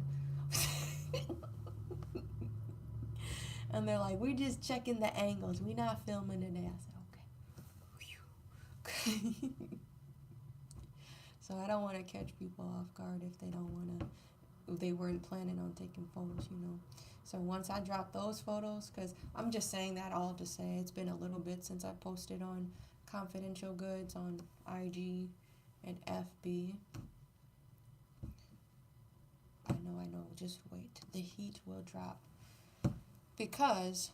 And they're like, we're just checking the angles. We're not filming today. I said, okay. So I don't want to catch people off guard if they weren't planning on taking photos, So once I drop those photos, because I'm just saying that all to say it's been a little bit since I posted on Confidential Goods on IG and FB. I know, just wait. The heat will drop. Because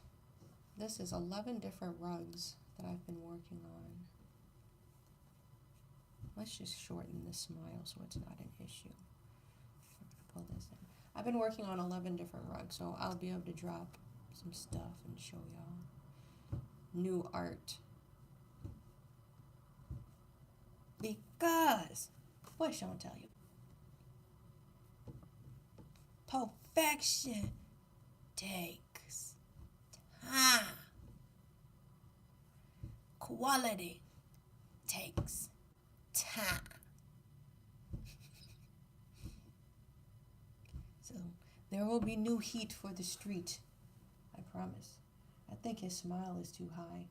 this is 11 different rugs that I've been working on. Let's just shorten the smile so it's not an issue. I'm going to pull this in. I've been working on 11 different rugs, so I'll be able to drop some stuff and show y'all new art. Because, what Sean tell you? Perfection takes time. Quality takes time. So there will be new heat for the street. I promise. I think his smile is too high.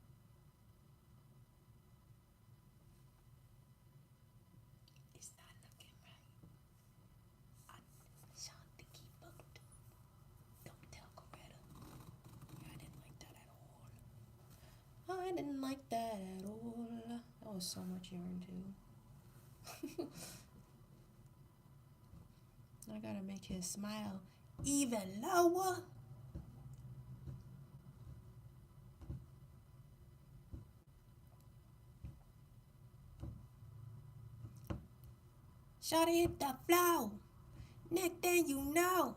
It's not looking right. Sean think he bugged. Don't tell Coretta. I didn't like that at all. I didn't like that at all. That was so much yarn too. I gotta make his smile even lower. Shawty hit the flow. Next thing you know.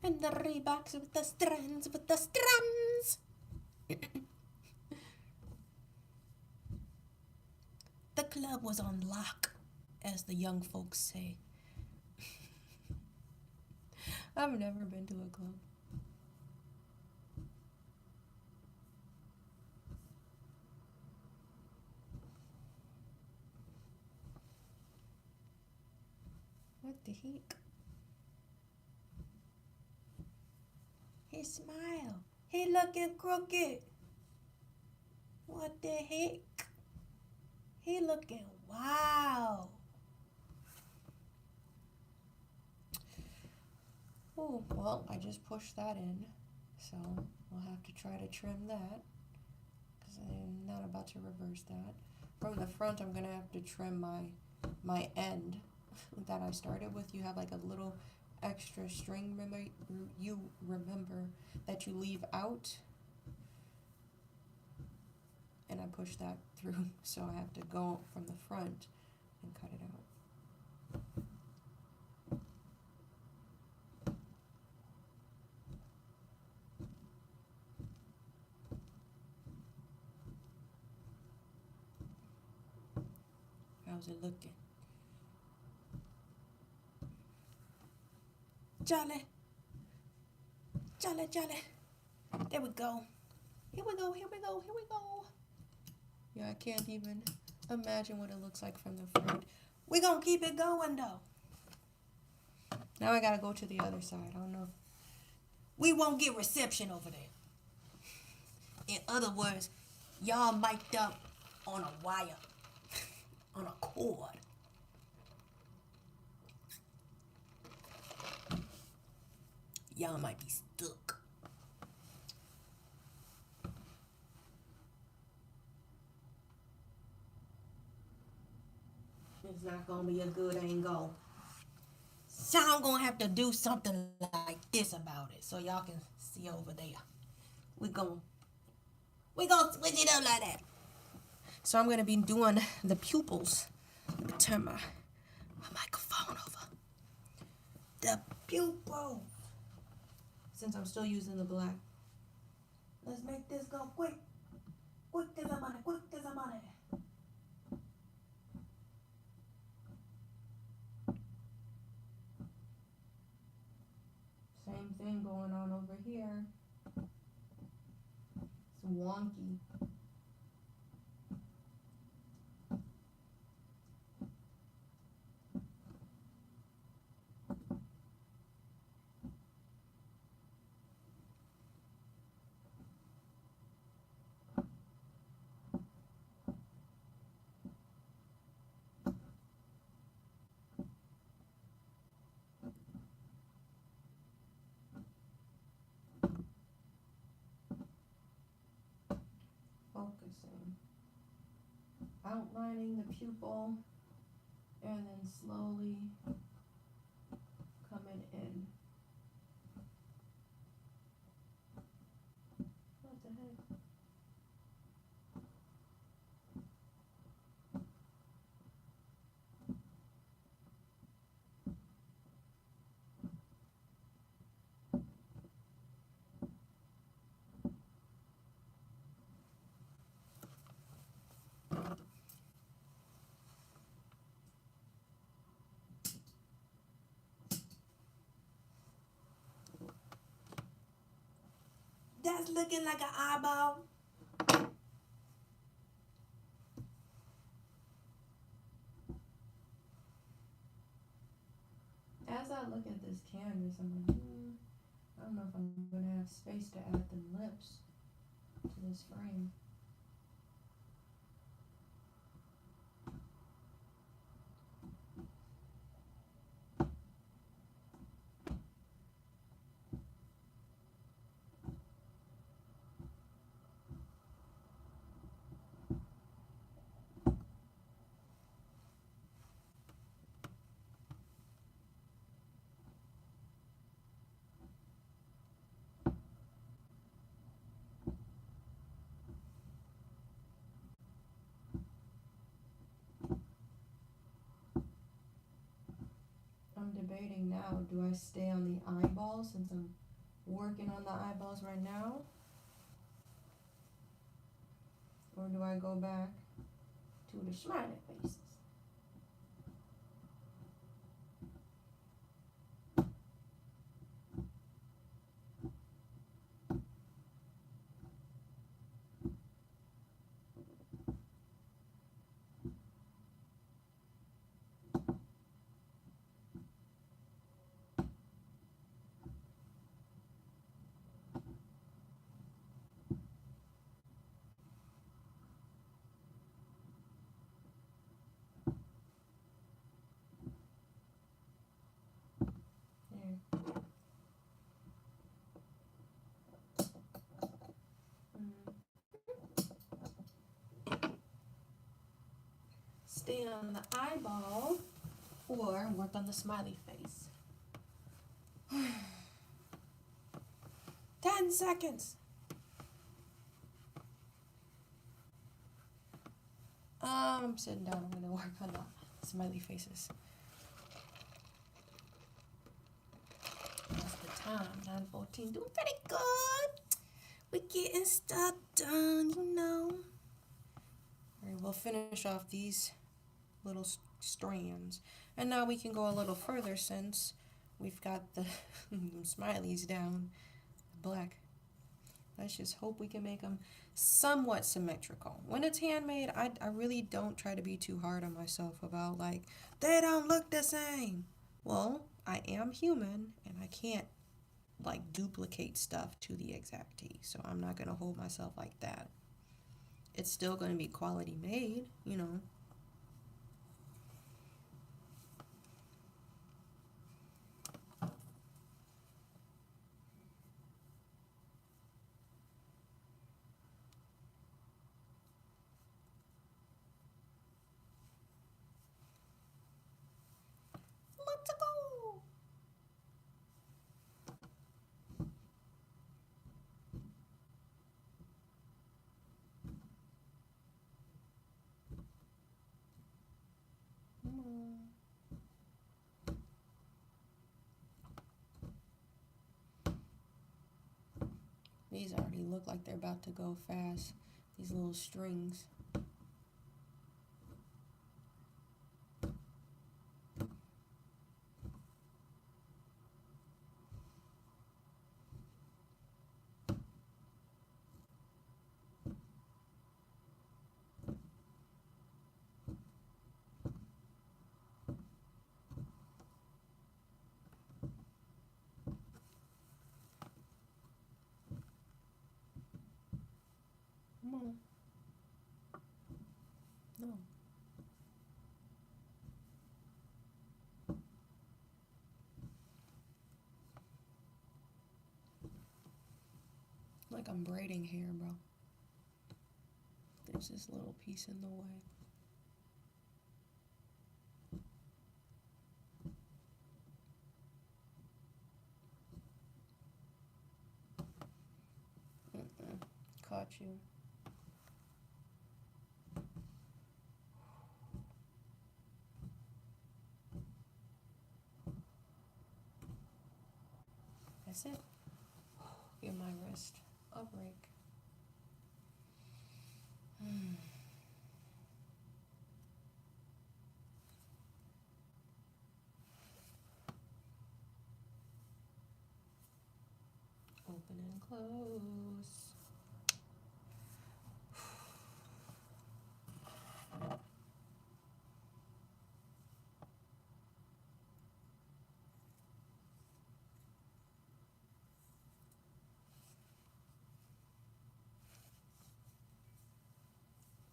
And the Reeboks with the strands, The club was on lock, as the young folks say. I've never been to a club. What the heck? His smile. He looking crooked. What the heck? He looking wow. Oh, well, I just pushed that in. So we'll have to try to trim that. Because I'm not about to reverse that. From the front, I'm going to have to trim my end. that I started with, you have like a little extra string, remember that you leave out, and I push that through, so I have to go from the front and cut it out. How's it looking? Jolly. Jolly, jolly. There we go. Here we go, here we go, here we go. Yeah, I can't even imagine what it looks like from the front. We're going to keep it going, though. Now I got to go to the other side. I don't know. We won't get reception over there. In other words, y'all mic'd up on a wire, on a cord. Y'all might be stuck. It's not gonna be a good angle. So I'm gonna have to do something like this about it so y'all can see over there. We're gonna switch it up like that. So I'm gonna be doing the pupils. Turn my microphone over. The pupils. Since I'm still using the black. Let's make this go quick. Quick as I'm on it, quick as I'm on it. Same thing going on over here. It's wonky. Focusing. Outlining the pupil and then slowly coming in. What the heck? That's looking like an eyeball. As I look at this canvas, I'm like, I don't know if I'm going to have space to add the lips to this frame. I'm debating now, do I stay on the eyeballs since I'm working on the eyeballs right now? Or do I go back to the smiley faces? Stay on the eyeball before and worked on the smiley face. 10 seconds. I'm sitting down. I'm going to work on the smiley faces. That's the time. 9:14. Doing pretty good. We're getting stuff done, you know. All right, we'll finish off these little strands. And now we can go a little further since we've got the smileys down. Black. Let's just hope we can make them somewhat symmetrical. When it's handmade, I really don't try to be too hard on myself about like, they don't look the same. Well, I am human and I can't like duplicate stuff to the exact T. So I'm not going to hold myself like that. It's still going to be quality made, you know. Let's go. These already look like they're about to go fast. These little strings. Come on. No. Like I'm braiding hair, bro. There's this little piece in the way. Caught you. That's it. Give my wrist a break. Open and close.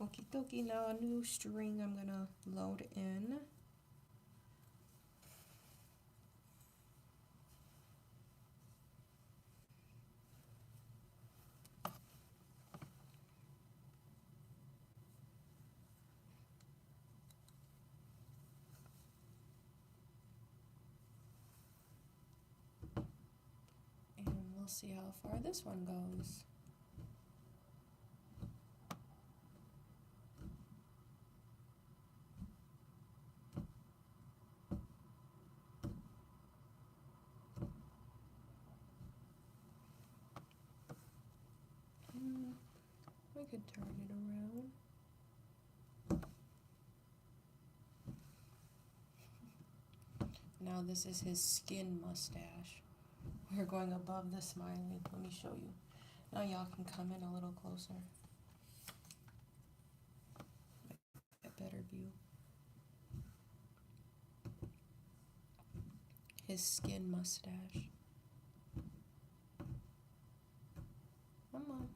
Okie dokie, now a new string I'm gonna load in. And we'll see how far this one goes. We could turn it around. Now this is his skin mustache. We're going above the smiley. Let me show you. Now y'all can come in a little closer. A better view. His skin mustache. Come on.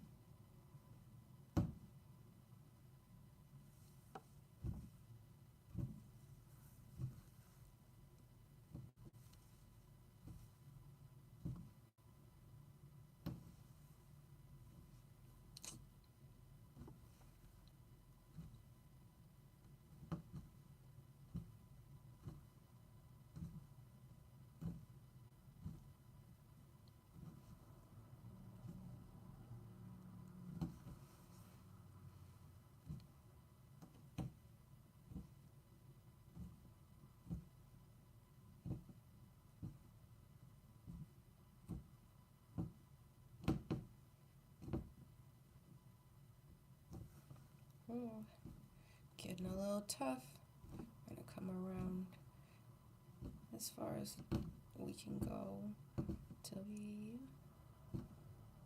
Oh, getting a little tough. I'm gonna come around as far as we can go till we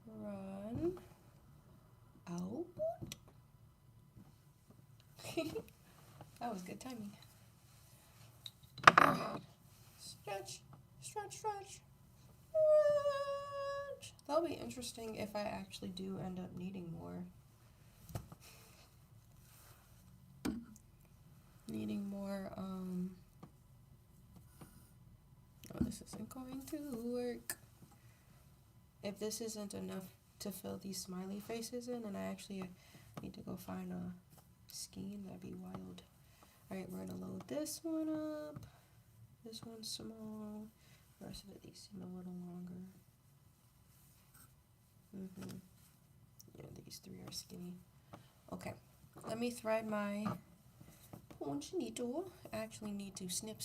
run out. That was good timing. Stretch, stretch, stretch, stretch. That'll be interesting if I actually do end up needing more. Oh, this isn't going to work. If this isn't enough to fill these smiley faces in, and I actually need to go find a skein, that'd be wild. Alright, we're gonna load this one up. This one's small. The rest of it, these seem a little longer. Yeah, these three are skinny. Okay, let me thread my punch needle. I actually need to snip,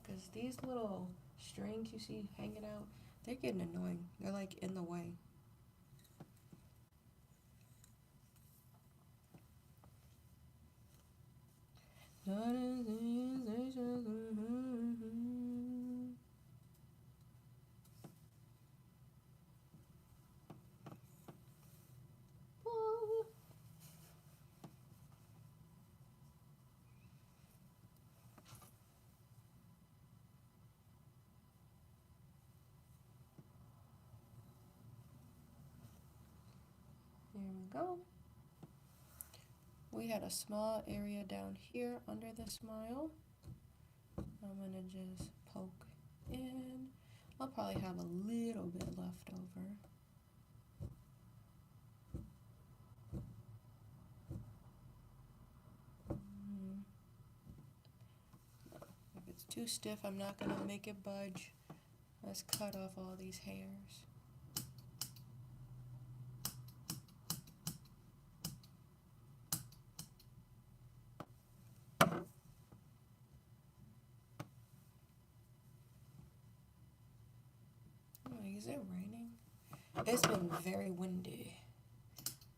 because these little strings you see hanging out, they're getting annoying. They're like in the way. There we go. We had a small area down here under the smile. I'm gonna just poke in. I'll probably have a little bit left over. No, if it's too stiff, I'm not gonna make it budge. Let's cut off all these hairs. Is it raining? It's been very windy.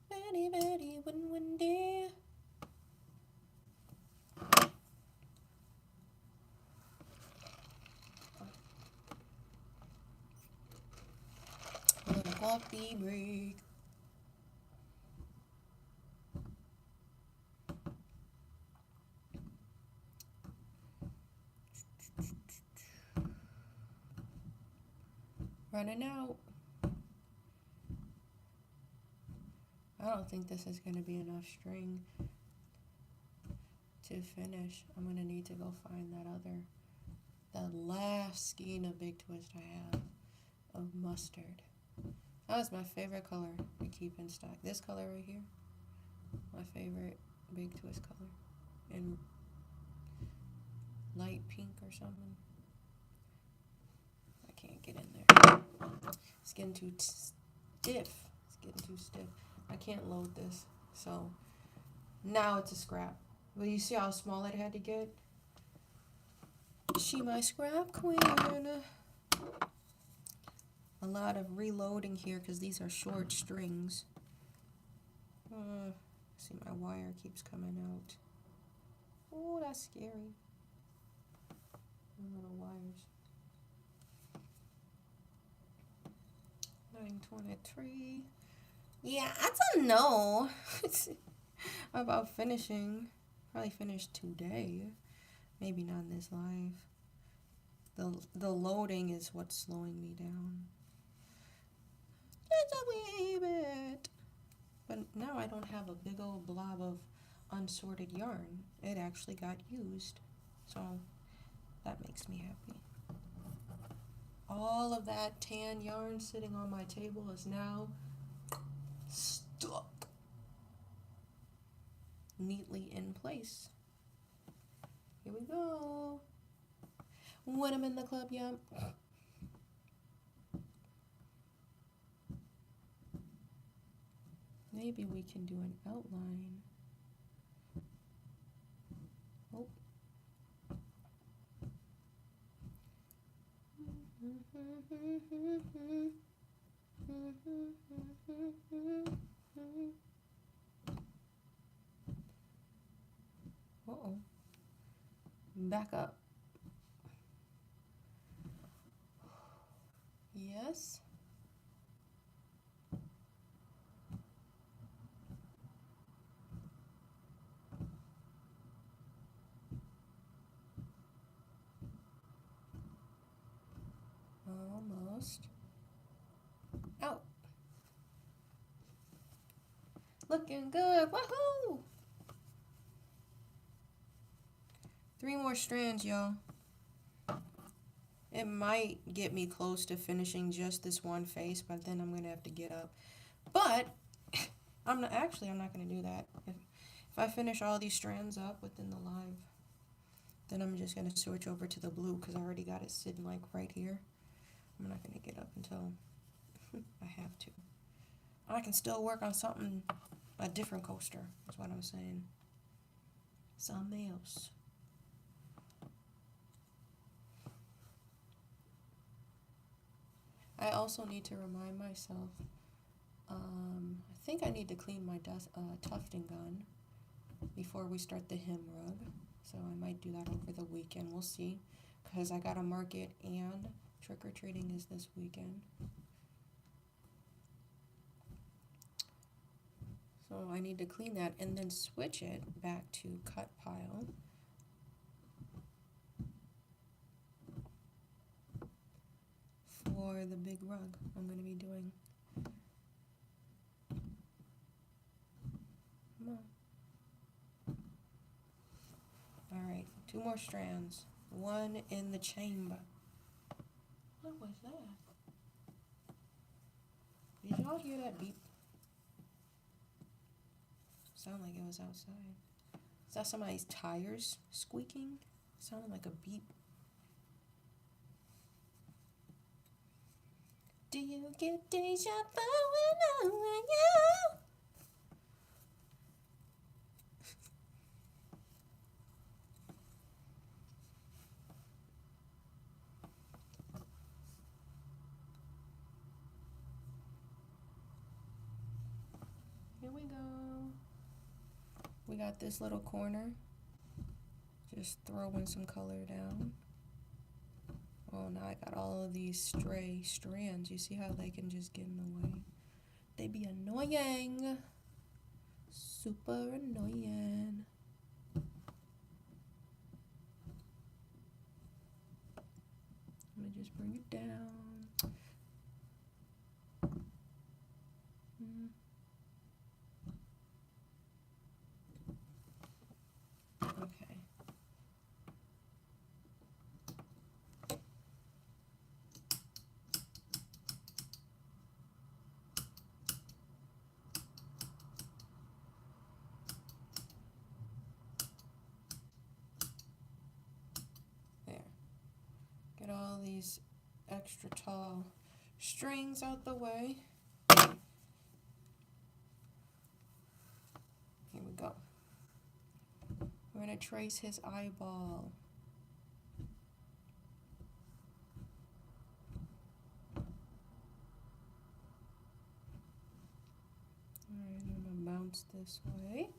Very windy. A little coffee break. Running out. I don't think this is going to be enough string to finish. I'm going to need to go find that last skein of Big Twist I have of mustard. That was my favorite color to keep in stock. This color right here, my favorite Big Twist color. In light pink or something. I can't get in there. It's getting too stiff. I can't load this. So now it's a scrap. Well, you see how small it had to get? She my scrap queen. A lot of reloading here because these are short strings. See, my wire keeps coming out. Oh, that's scary. Little wires. 9:23. Yeah, I don't know about finishing. Probably finish today. Maybe not in this live. The loading is what's slowing me down. Just a wee bit. But now I don't have a big old blob of unsorted yarn. It actually got used. So that makes me happy. All of that tan yarn sitting on my table is now stuck neatly in place. Here we go. When I'm in the club, yeah. Maybe we can do an outline. Oh. Uh-oh. Back up. Yes. Almost. Out. Looking good. Woohoo! 3 more strands, y'all. It might get me close to finishing just this one face, but then I'm going to have to get up. But I'm not going to do that. If I finish all these strands up within the live, then I'm just going to switch over to the blue because I already got it sitting like right here. I'm not going to get up until I have to. I can still work on something, a different coaster, is what I'm saying. Something else. I also need to remind myself, I think I need to clean my tufting gun before we start the hem rug. So I might do that over the weekend. We'll see. Because I got a market and trick-or-treating is this weekend. So I need to clean that and then switch it back to cut pile. For the big rug I'm going to be doing. Come on. Alright, 2 more strands. 1 in the chamber. What was that? Did y'all hear that beep? Sounded like it was outside. Is that somebody's tires squeaking? It sounded like a beep. Do you get deja vu when I'm with you? Here we go. We got this little corner. Just throwing some color down. Oh, now I got all of these stray strands. You see how they can just get in the way? They be annoying. Super annoying. Let me just bring it down. Okay. There. Get all these extra tall strings out the way. Here we go. We're going to trace his eyeball. Alright, I'm going to bounce this way.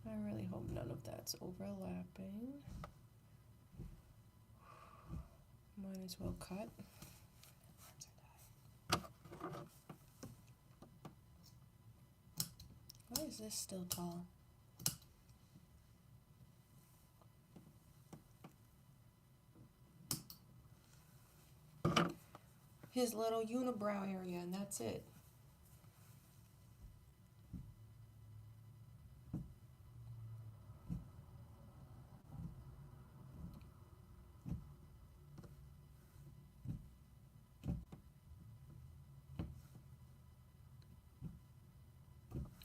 I really hope none of that's overlapping. Might as well cut. Why is this still tall? His little unibrow area, and that's it.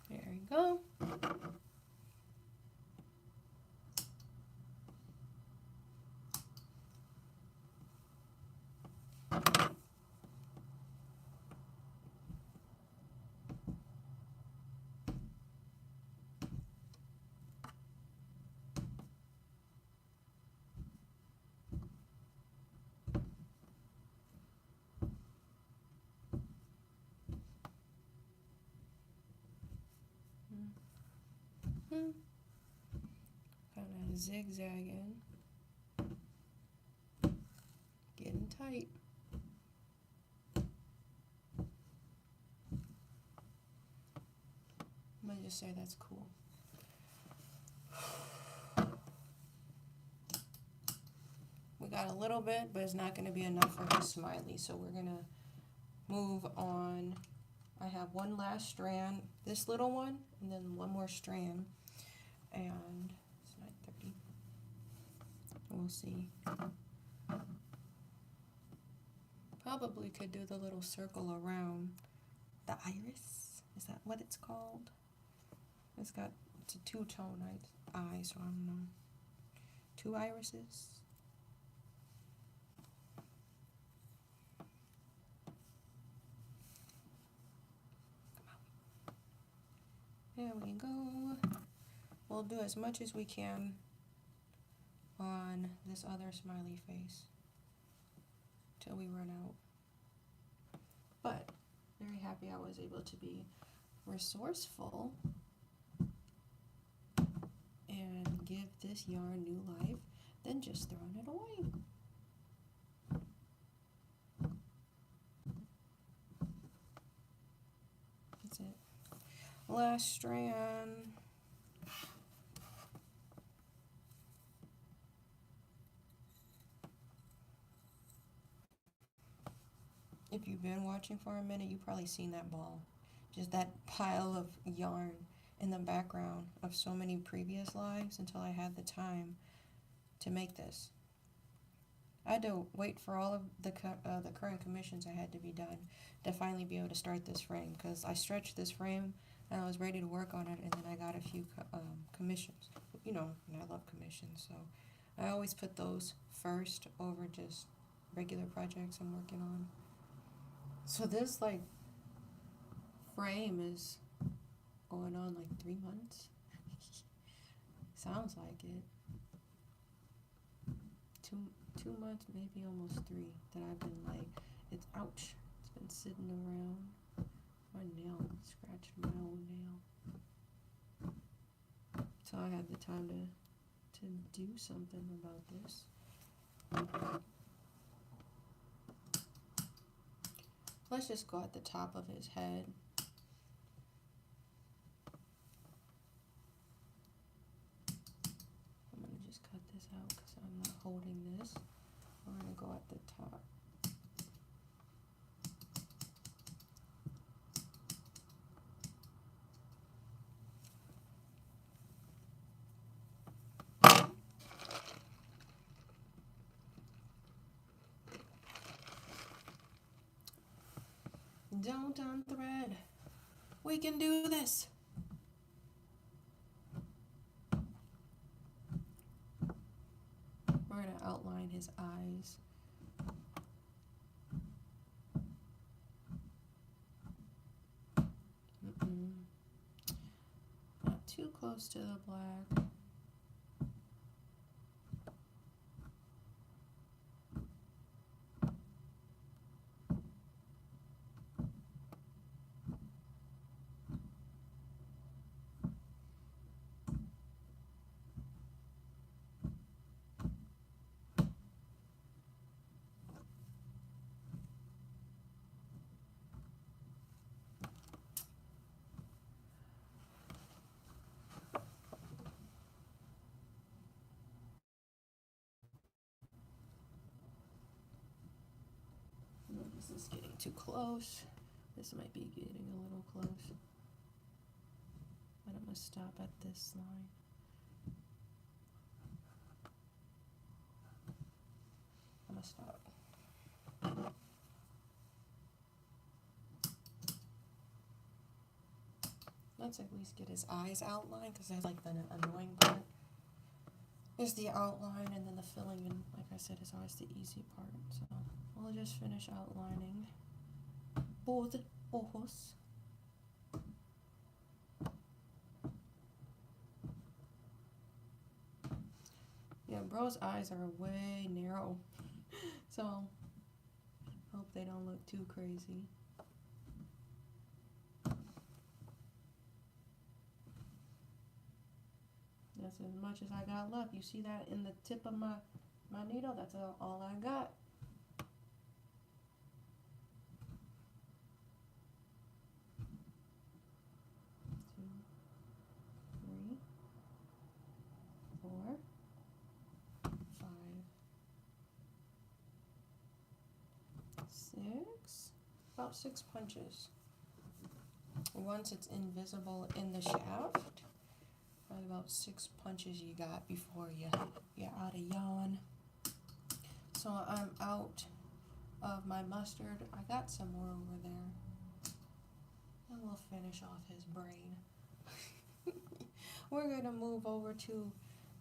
There you go. Kind of zigzagging. Getting tight. I'm gonna just say that's cool. We got a little bit, but it's not gonna be enough for his smiley, so we're gonna move on. I have one last strand, this little one, and then one more strand, and it's 9:30. We'll see. Probably could do the little circle around the iris. Is that what it's called? It's a two-tone eye, so I don't know. 2 irises. There we go. We'll do as much as we can on this other smiley face till we run out. But very happy I was able to be resourceful and give this yarn new life than just throwing it away. That's it. Last strand. If you've been watching for a minute, you've probably seen that ball. Just that pile of yarn in the background of so many previous lives until I had the time to make this. I had to wait for all of the current commissions I had to be done to finally be able to start this frame, because I stretched this frame and I was ready to work on it, and then I got a few commissions. You know, and I love commissions, so I always put those first over just regular projects I'm working on. So this like frame is going on like 3 months. Sounds like it. Two months, maybe almost 3, that I've been like, it's ouch. It's been sitting around. My nail scratched my own nail. So I had the time to do something about this. Let's just go at the top of his head. I'm gonna just cut this out because I'm not holding this. We're gonna go at the top. Don't unthread. We can do this. We're gonna outline his eyes. Not too close to the black. This is getting too close. This might be getting a little close. But I'm gonna stop at this line. I'm gonna stop. Let's at least get his eyes outlined, because that's like the annoying part. There's the outline, and then the filling, and like I said, is always the easy part. So we'll just finish outlining both ojos. Yeah, bro's eyes are way narrow, so hope they don't look too crazy. That's as much as I got left. You see that in the tip of my needle? That's all I got. Two, three, 4, 5, 6. About 6 punches. Once it's invisible in the shaft, probably about 6 punches you got before you're out of yawn. So I'm out of my mustard. I got some more over there. And we'll finish off his brain. We're gonna move over to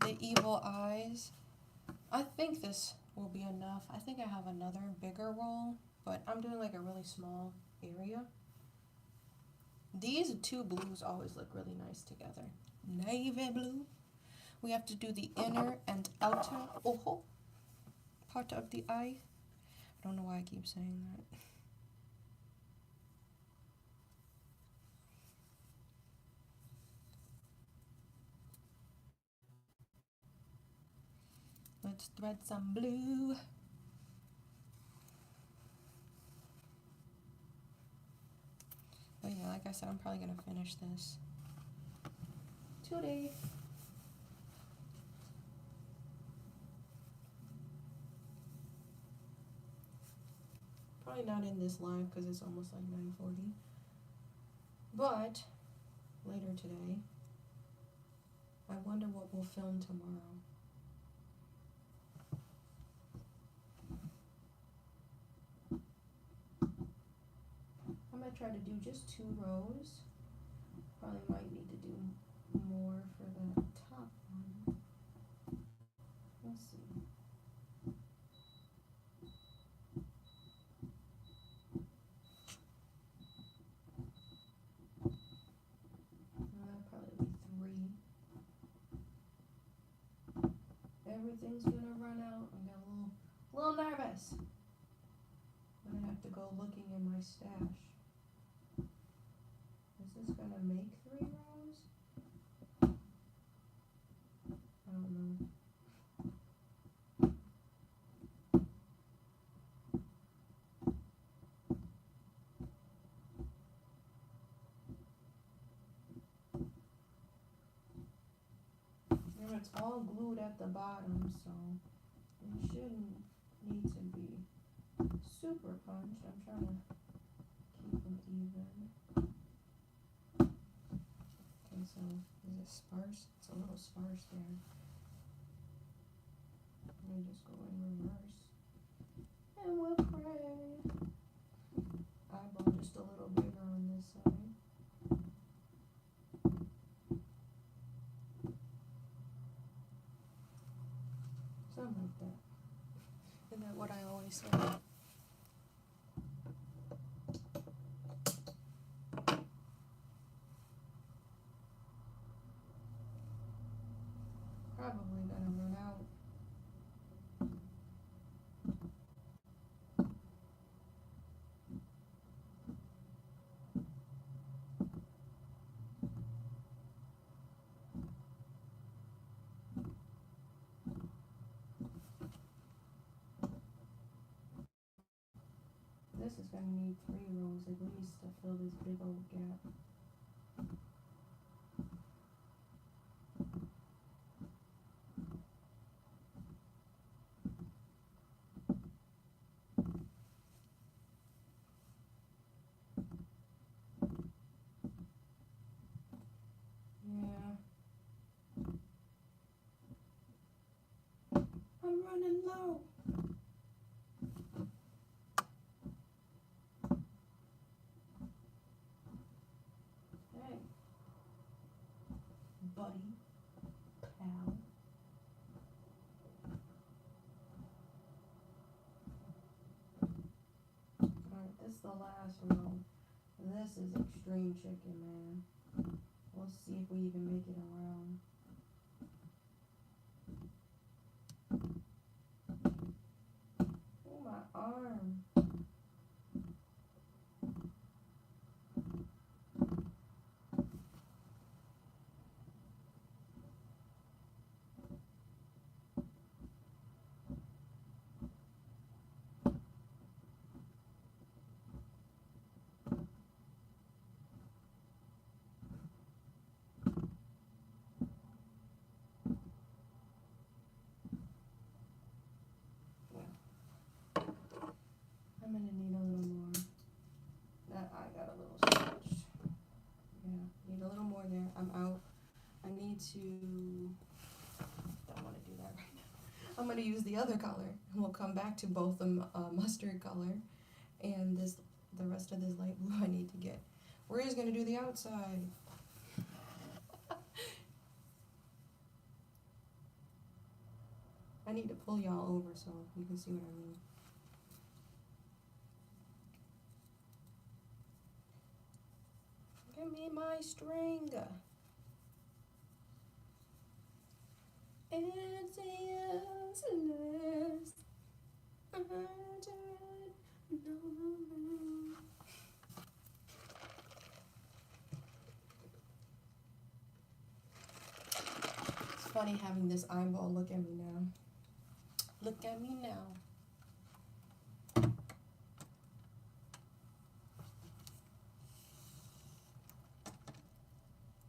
the evil eyes. I think this will be enough. I think I have another bigger roll, but I'm doing like a really small area. These 2 blues always look really nice together. Navy blue. We have to do the inner and outer part of the eye. I don't know why I keep saying that. Let's thread some blue. But yeah, like I said, I'm probably gonna finish this today. Probably not in this live because it's almost like 9:40. But later today, I wonder what we'll film tomorrow. I'm gonna try to do just 2 rows. Probably might need to do more for the top one. Let's see. That'll probably be 3. Everything's gonna run out. I'm getting a little nervous. I'm gonna have to go looking in my stash. Is this gonna make 3 rows? I don't know. And it's all glued at the bottom, so it shouldn't need to be super punched. I'm trying to keep them even. Okay, so is it sparse? It's a little sparse there. Let me just go in reverse. And we'll pray. Eyeball just a little bigger on this side. Something like that. Isn't that what I always say? Probably gonna run out. This is gonna need 3 rows at least to fill this big old gap. Yeah. I'm running low. Hey. Buddy. Pal. Alright, this is the last row. This is extreme chicken, man. We'll see if we even make it around. Oh, my arm. I'm out. I need to, don't want to do that right now. I'm going to use the other color. And we'll come back to both the mustard color and the rest of this light blue I need to get. We're just going to do the outside. I need to pull y'all over so you can see what I mean. Give me my string. It's useless. It's funny having this eyeball look at me now. Look at me now.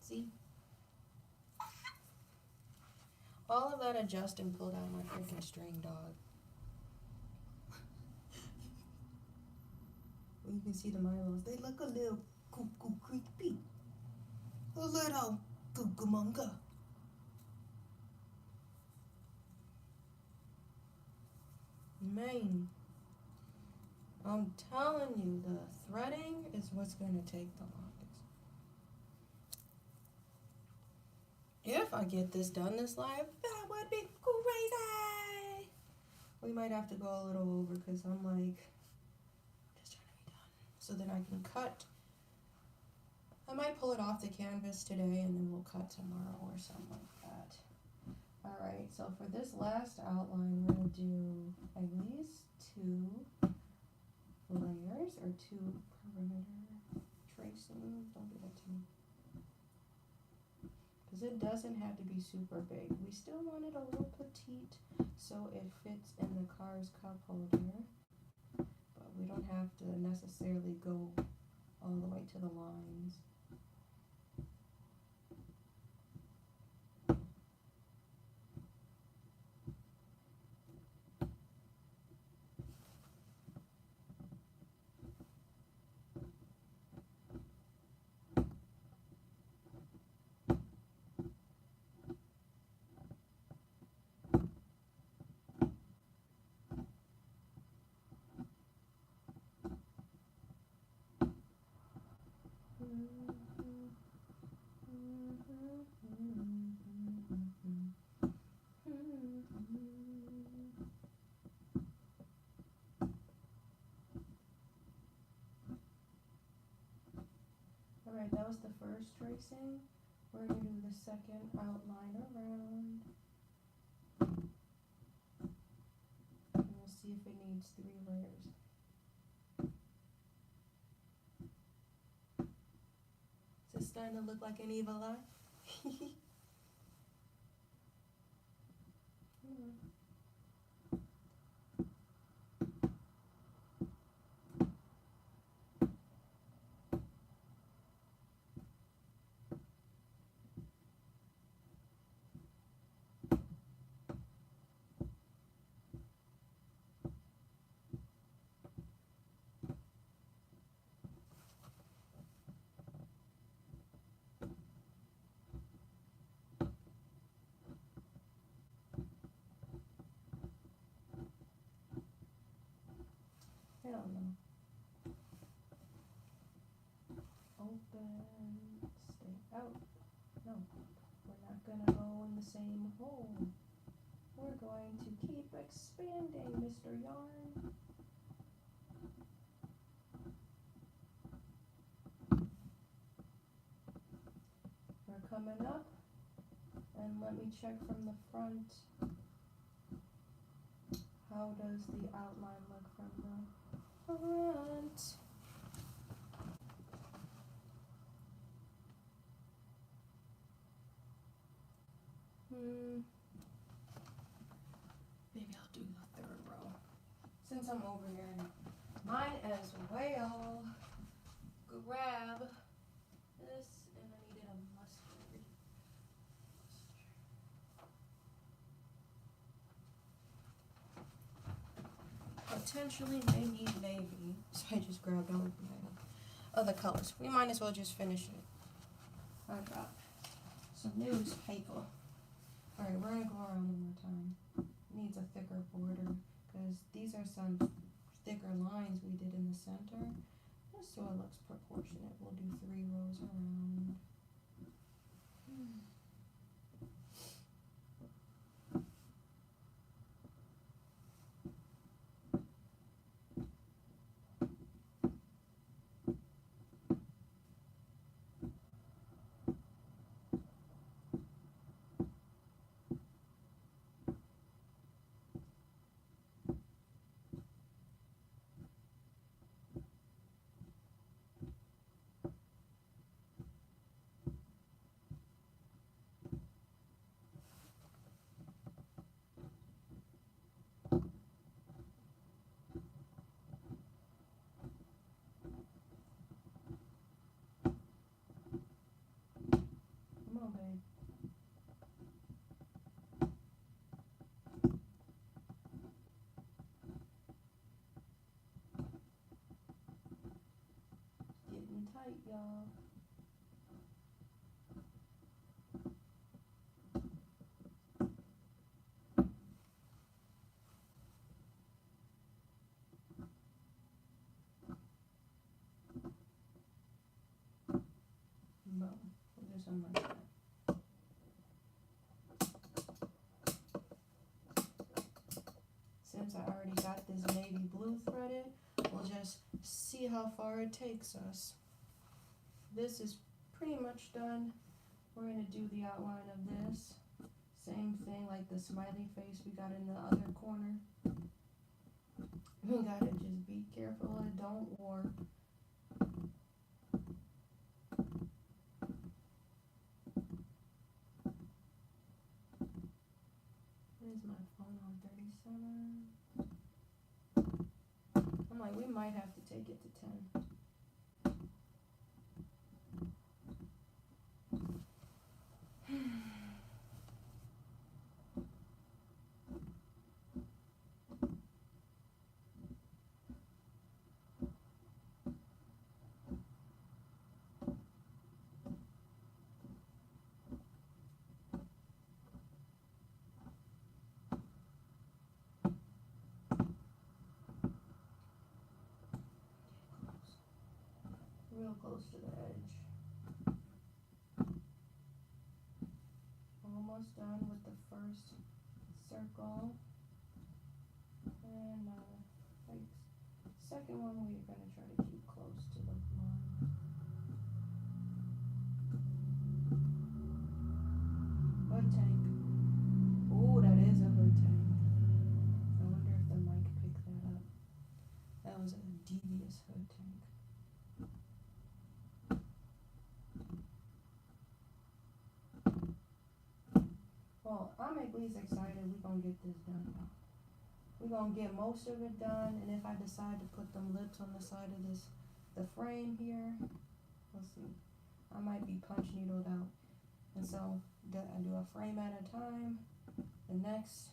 See? All of that adjusting pulled out my freaking string, dog. You can see the Milos. They look a little cuckoo creepy. A little cuckoo-monga. Man, I'm telling you, the threading is what's going to take the longest. If I get this done this live, that would be crazy. We might have to go a little over because I'm like, just trying to be done. So then I can cut. I might pull it off the canvas today and then we'll cut tomorrow or something like that. Alright, so for this last outline, we're going to do at least 2 layers or 2 perimeter tracing. Don't do that to me. Because it doesn't have to be super big. We still want it a little petite so it fits in the car's cup holder. But we don't have to necessarily go all the way to the lines. Alright, that was the first tracing. We're going to do the second outline around. And we'll see if it needs 3 layers. Is it starting to look like an evil eye? I don't know. Open, stay out. No, we're not gonna go in the same hole. We're going to keep expanding, Mr. Yarn. We're coming up, and let me check from the front. How does the outline look from the front? Maybe I'll do the 3rd row. Since I'm over here, might as well grab this, and I needed a mustard. Potentially may need navy, so I just grabbed all of my other colors. We might as well just finish it. I got some newspaper. Alright, we're gonna go around one more time. Needs a thicker border because these are some thicker lines we did in the center. Just so it looks proportionate. We'll do 3 rows around. Come on, babe. Getting tight, y'all. Boom. We'll do something like that. Since I already got this navy blue threaded, we'll just see how far it takes us. This is pretty much done. We're going to do the outline of this. Same thing like the smiley face we got in the other corner. We gotta just be careful it don't warp. Where's my phone on 37? I'm like, we might have to take it to 10. Real close to the edge. Almost done with the first circle. And like second one we're gonna try to keep close to the line. Hood tank. Ooh, that is a hood tank. I wonder if the mic picked that up. That was a devious hood tank. Well, I'm at least excited we're gonna get this done. We're gonna get most of it done, and if I decide to put them lips on the side of the frame here, we'll see. I might be punch needled out. And so I do a frame at a time. The next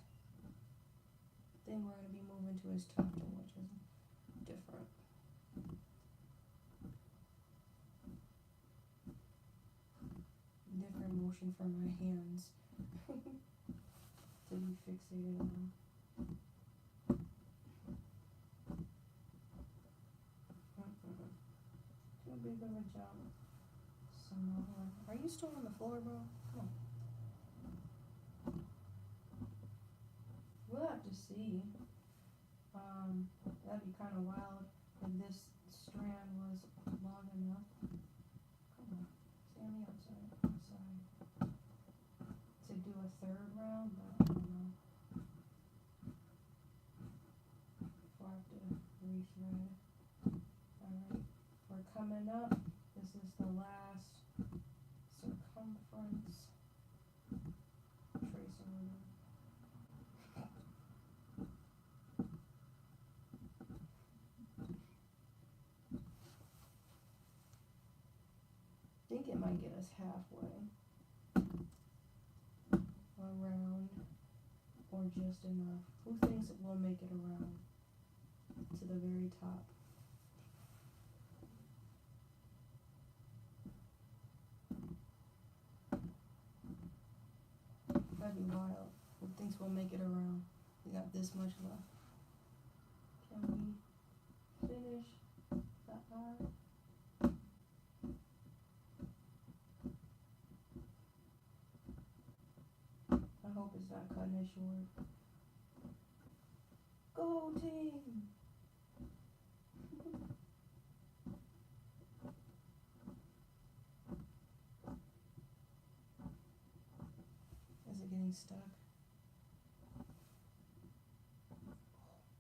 thing we're gonna be moving to is tufting, which is different. Different motion for my hands to be fixated on. Too big of a jump. Some more. Are you still on the floor, bro? Come on. We'll have to see. That'd be kind of wild if this strand was long enough. Come on, stay on the outside. To do a third round, but I don't know. Before I have to rethread. Alright, we're coming up. This is the last circumference. Tracing with it. I think it might get us halfway around or just enough. Who thinks it will make it around to the very top? gotta be wild. Who thinks we'll make it around? We got this much left. Can we finish that part? I hope it's not cutting it short. Go team! Is it getting stuck?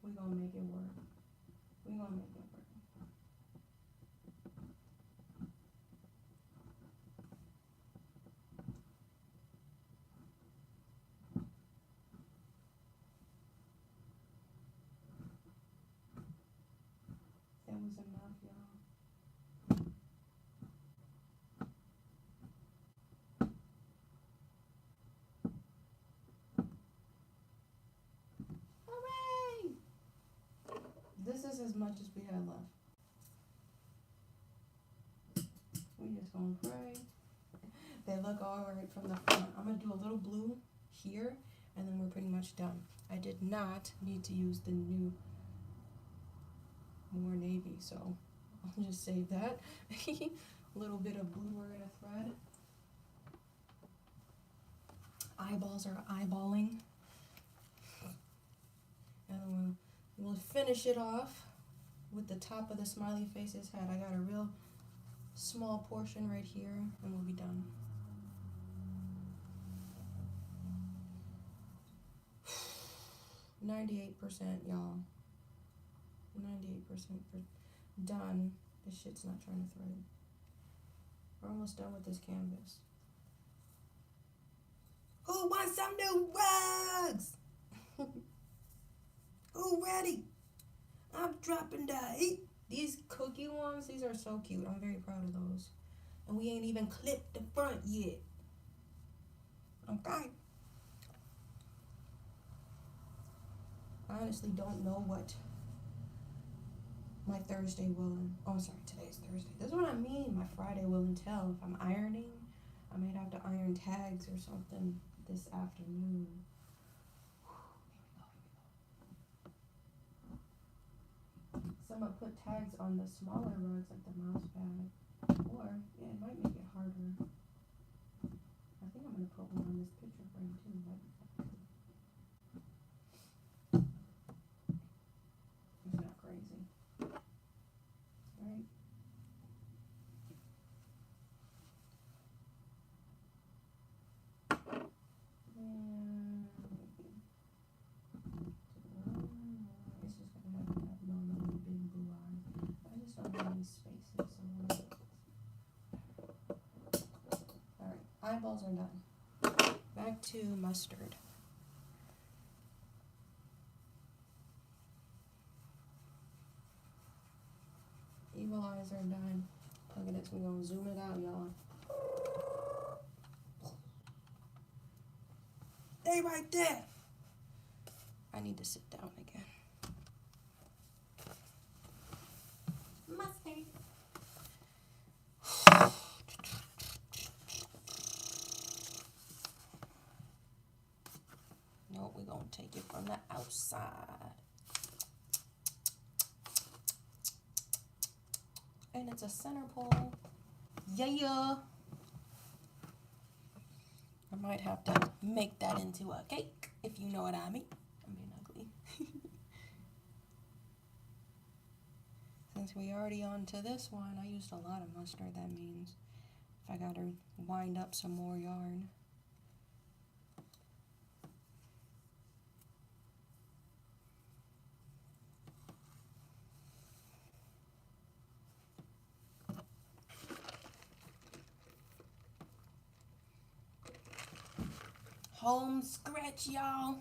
We're gonna make it work. We're gonna make it work. That was enough, y'all. Hooray! This is as much as we had left. We just gonna pray. They look alright from the front. I'm gonna do a little blue here, and then we're pretty much done. I did not need to use the new more navy, so I'll just save that. A little bit of blue we're gonna thread. Eyeballs are eyeballing. And we'll finish it off with the top of the smiley face's head. I got a real small portion right here, and we'll be done. %, y'all. 98% for done. This shit's not trying to thread. We're almost done with this canvas. Who wants some new rugs? Who ready? I'm dropping the heat. These cookie ones, these are so cute. I'm very proud of those. And we ain't even clipped the front yet. Okay. I honestly don't know what my Thursday will, oh sorry, today's Thursday. This is what I mean, my Friday will entail. If I'm ironing, I might have to iron tags or something this afternoon. So I'm gonna put tags on the smaller rugs like the mouse pad. Or, yeah, it might make it harder. I think I'm gonna put one on this picture frame too. It's not crazy. Right? It's just gonna have abnormally big blue eyes. I just don't have any spaces. Alright, eyeballs are done. Back to mustard. Evil eyes are done. Look at this, we're gonna zoom it out, y'all. They right there. I need to sit down again. Mustard. No, we're gonna take it from the outside. And it's a center pole. Yeah. I might have to make that into a cake, if you know what I mean. I'm being ugly. Since we already on to this one, I used a lot of mustard. That means if I gotta wind up some more yarn. Home stretch, y'all.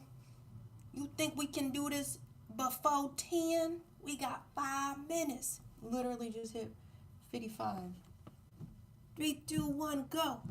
You think we can do this before 10? We got 5 minutes. Literally just hit 55. 3, 2, 1, go.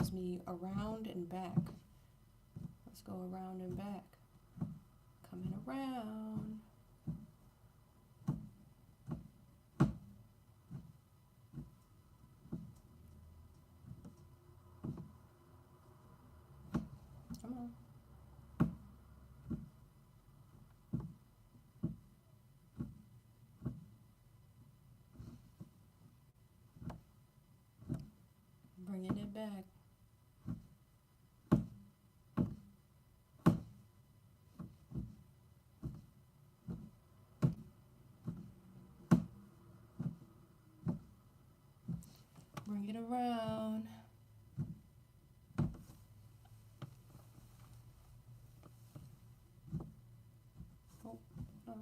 tells me around and back. Let's go around and back. Coming around. Come on. Bringing it back. Bring it around. Oh, no.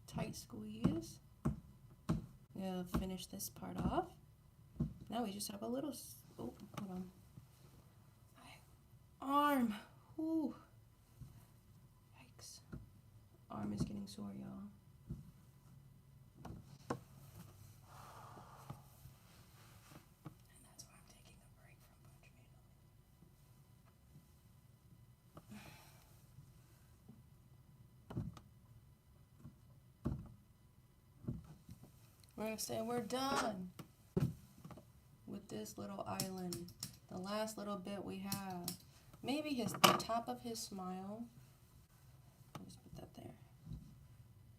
Tight squeeze. We'll finish this part off. Now we just have a little, oh, hold on. Arm. Ooh. Yikes. Arm is getting sore, y'all. And that's why I'm taking a break from Punch We're gonna say we're done with this little island. The last little bit we have. Maybe the top of his smile. I'll just put that there.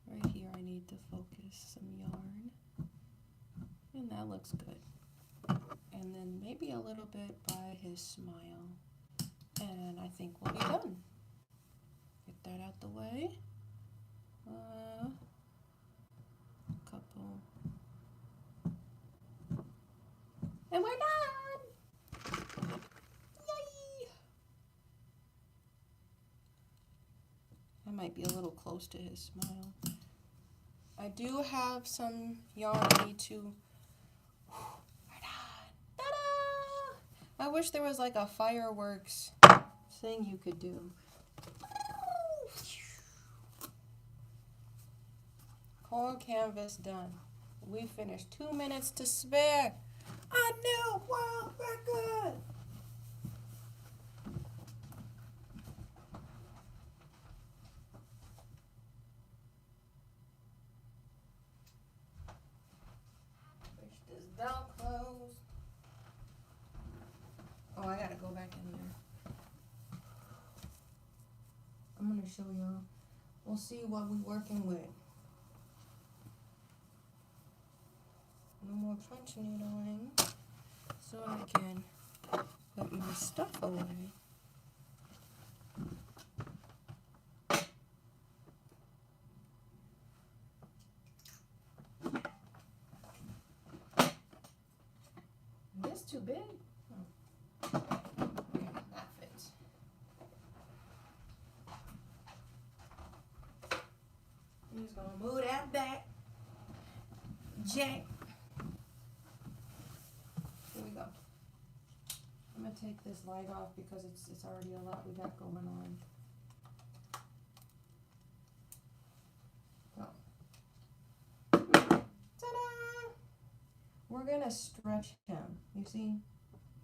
Right here I need to focus some yarn. And that looks good. And then maybe a little bit by his smile. And I think we'll be done. Get that out the way. Couple. And we're done! Yay! I might be a little close to his smile. I do have some yarn I need to... We're done! Ta-da! I wish there was like a fireworks thing you could do. Whole canvas done. We finished. 2 minutes to spare. I knew world record. Push this down close. Oh, I gotta go back in there. I'm gonna show y'all. We'll see what we're working with. No more punch needling, so I can put my stuff away. This too big? Oh. Okay, that fits. I'm just gonna move that back. Jack. I'm gonna take this light off because it's already a lot we got going on. Ta-da! We're gonna stretch him. You see?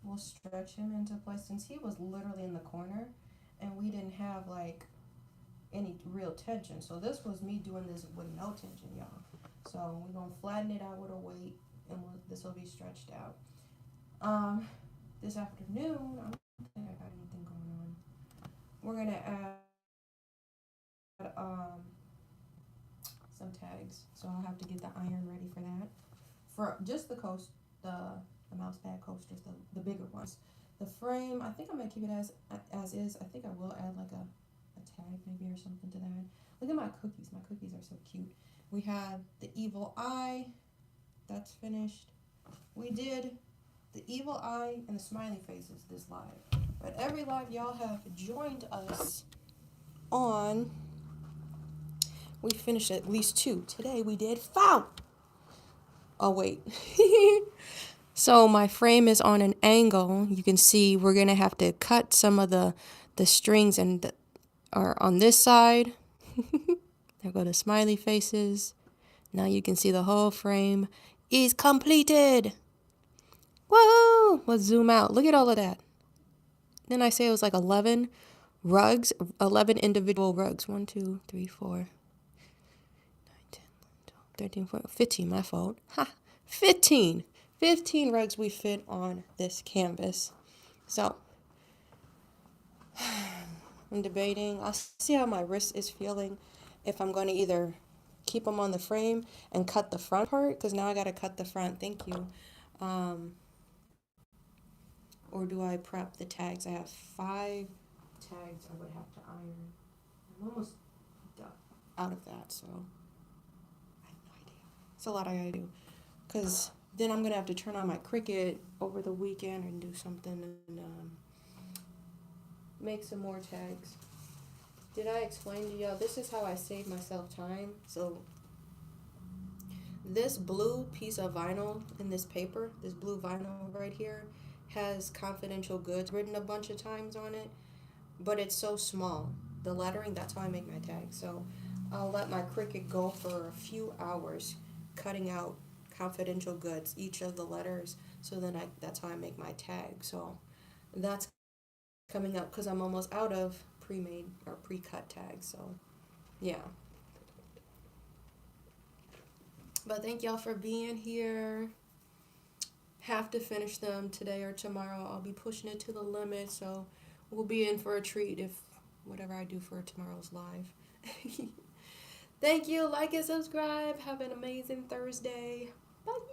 We'll stretch him into place since he was literally in the corner and we didn't have like any real tension. So this was me doing this with no tension, y'all. So we're gonna flatten it out with a weight and this will be stretched out. This afternoon, I don't think I got anything going on. We're gonna add some tags, so I'll have to get the iron ready for that. For just the mouse pad coasters, the bigger ones. The frame, I think I'm gonna keep it as is. I think I will add like a tag maybe or something to that. Look at my cookies. My cookies are so cute. We have the evil eye. That's finished. We did the evil eye and the smiley faces this live. But every live y'all have joined us on, we finished at least 2. Today we did 5. Oh, wait. So my frame is on an angle. You can see we're going to have to cut some of the strings and are on this side. There go the smiley faces. Now you can see the whole frame is completed. Woohoo! Let's zoom out. Look at all of that. Then I say it was like 11 rugs, 11 individual rugs. 1, 2, 3, 4, 9, 10, 12, 13, 14, 15. My fault. Ha! 15. 15 rugs we fit on this canvas. So, I'm debating. I'll see how my wrist is feeling. If I'm going to either keep them on the frame and cut the front part, because now I got to cut the front. Thank you. Um, or do I prep the tags? I have 5 tags I would have to iron. I'm almost done out of that, so I have no idea. It's a lot I gotta do. Because then I'm going to have to turn on my Cricut over the weekend and do something and make some more tags. Did I explain to y'all? This is how I save myself time. So this blue piece of vinyl in this paper, this blue vinyl right here, has confidential goods written a bunch of times on it, but it's so small. The lettering, that's how I make my tags. So I'll let my Cricut go for a few hours cutting out confidential goods, each of the letters, so then that's how I make my tag. So that's coming up because I'm almost out of pre-made or pre-cut tags. So yeah. But thank y'all for being here. Have to finish them today or tomorrow. I'll be pushing it to the limit, so we'll be in for a treat if whatever I do for tomorrow's live. Thank you. Like and subscribe. Have an amazing Thursday. Bye.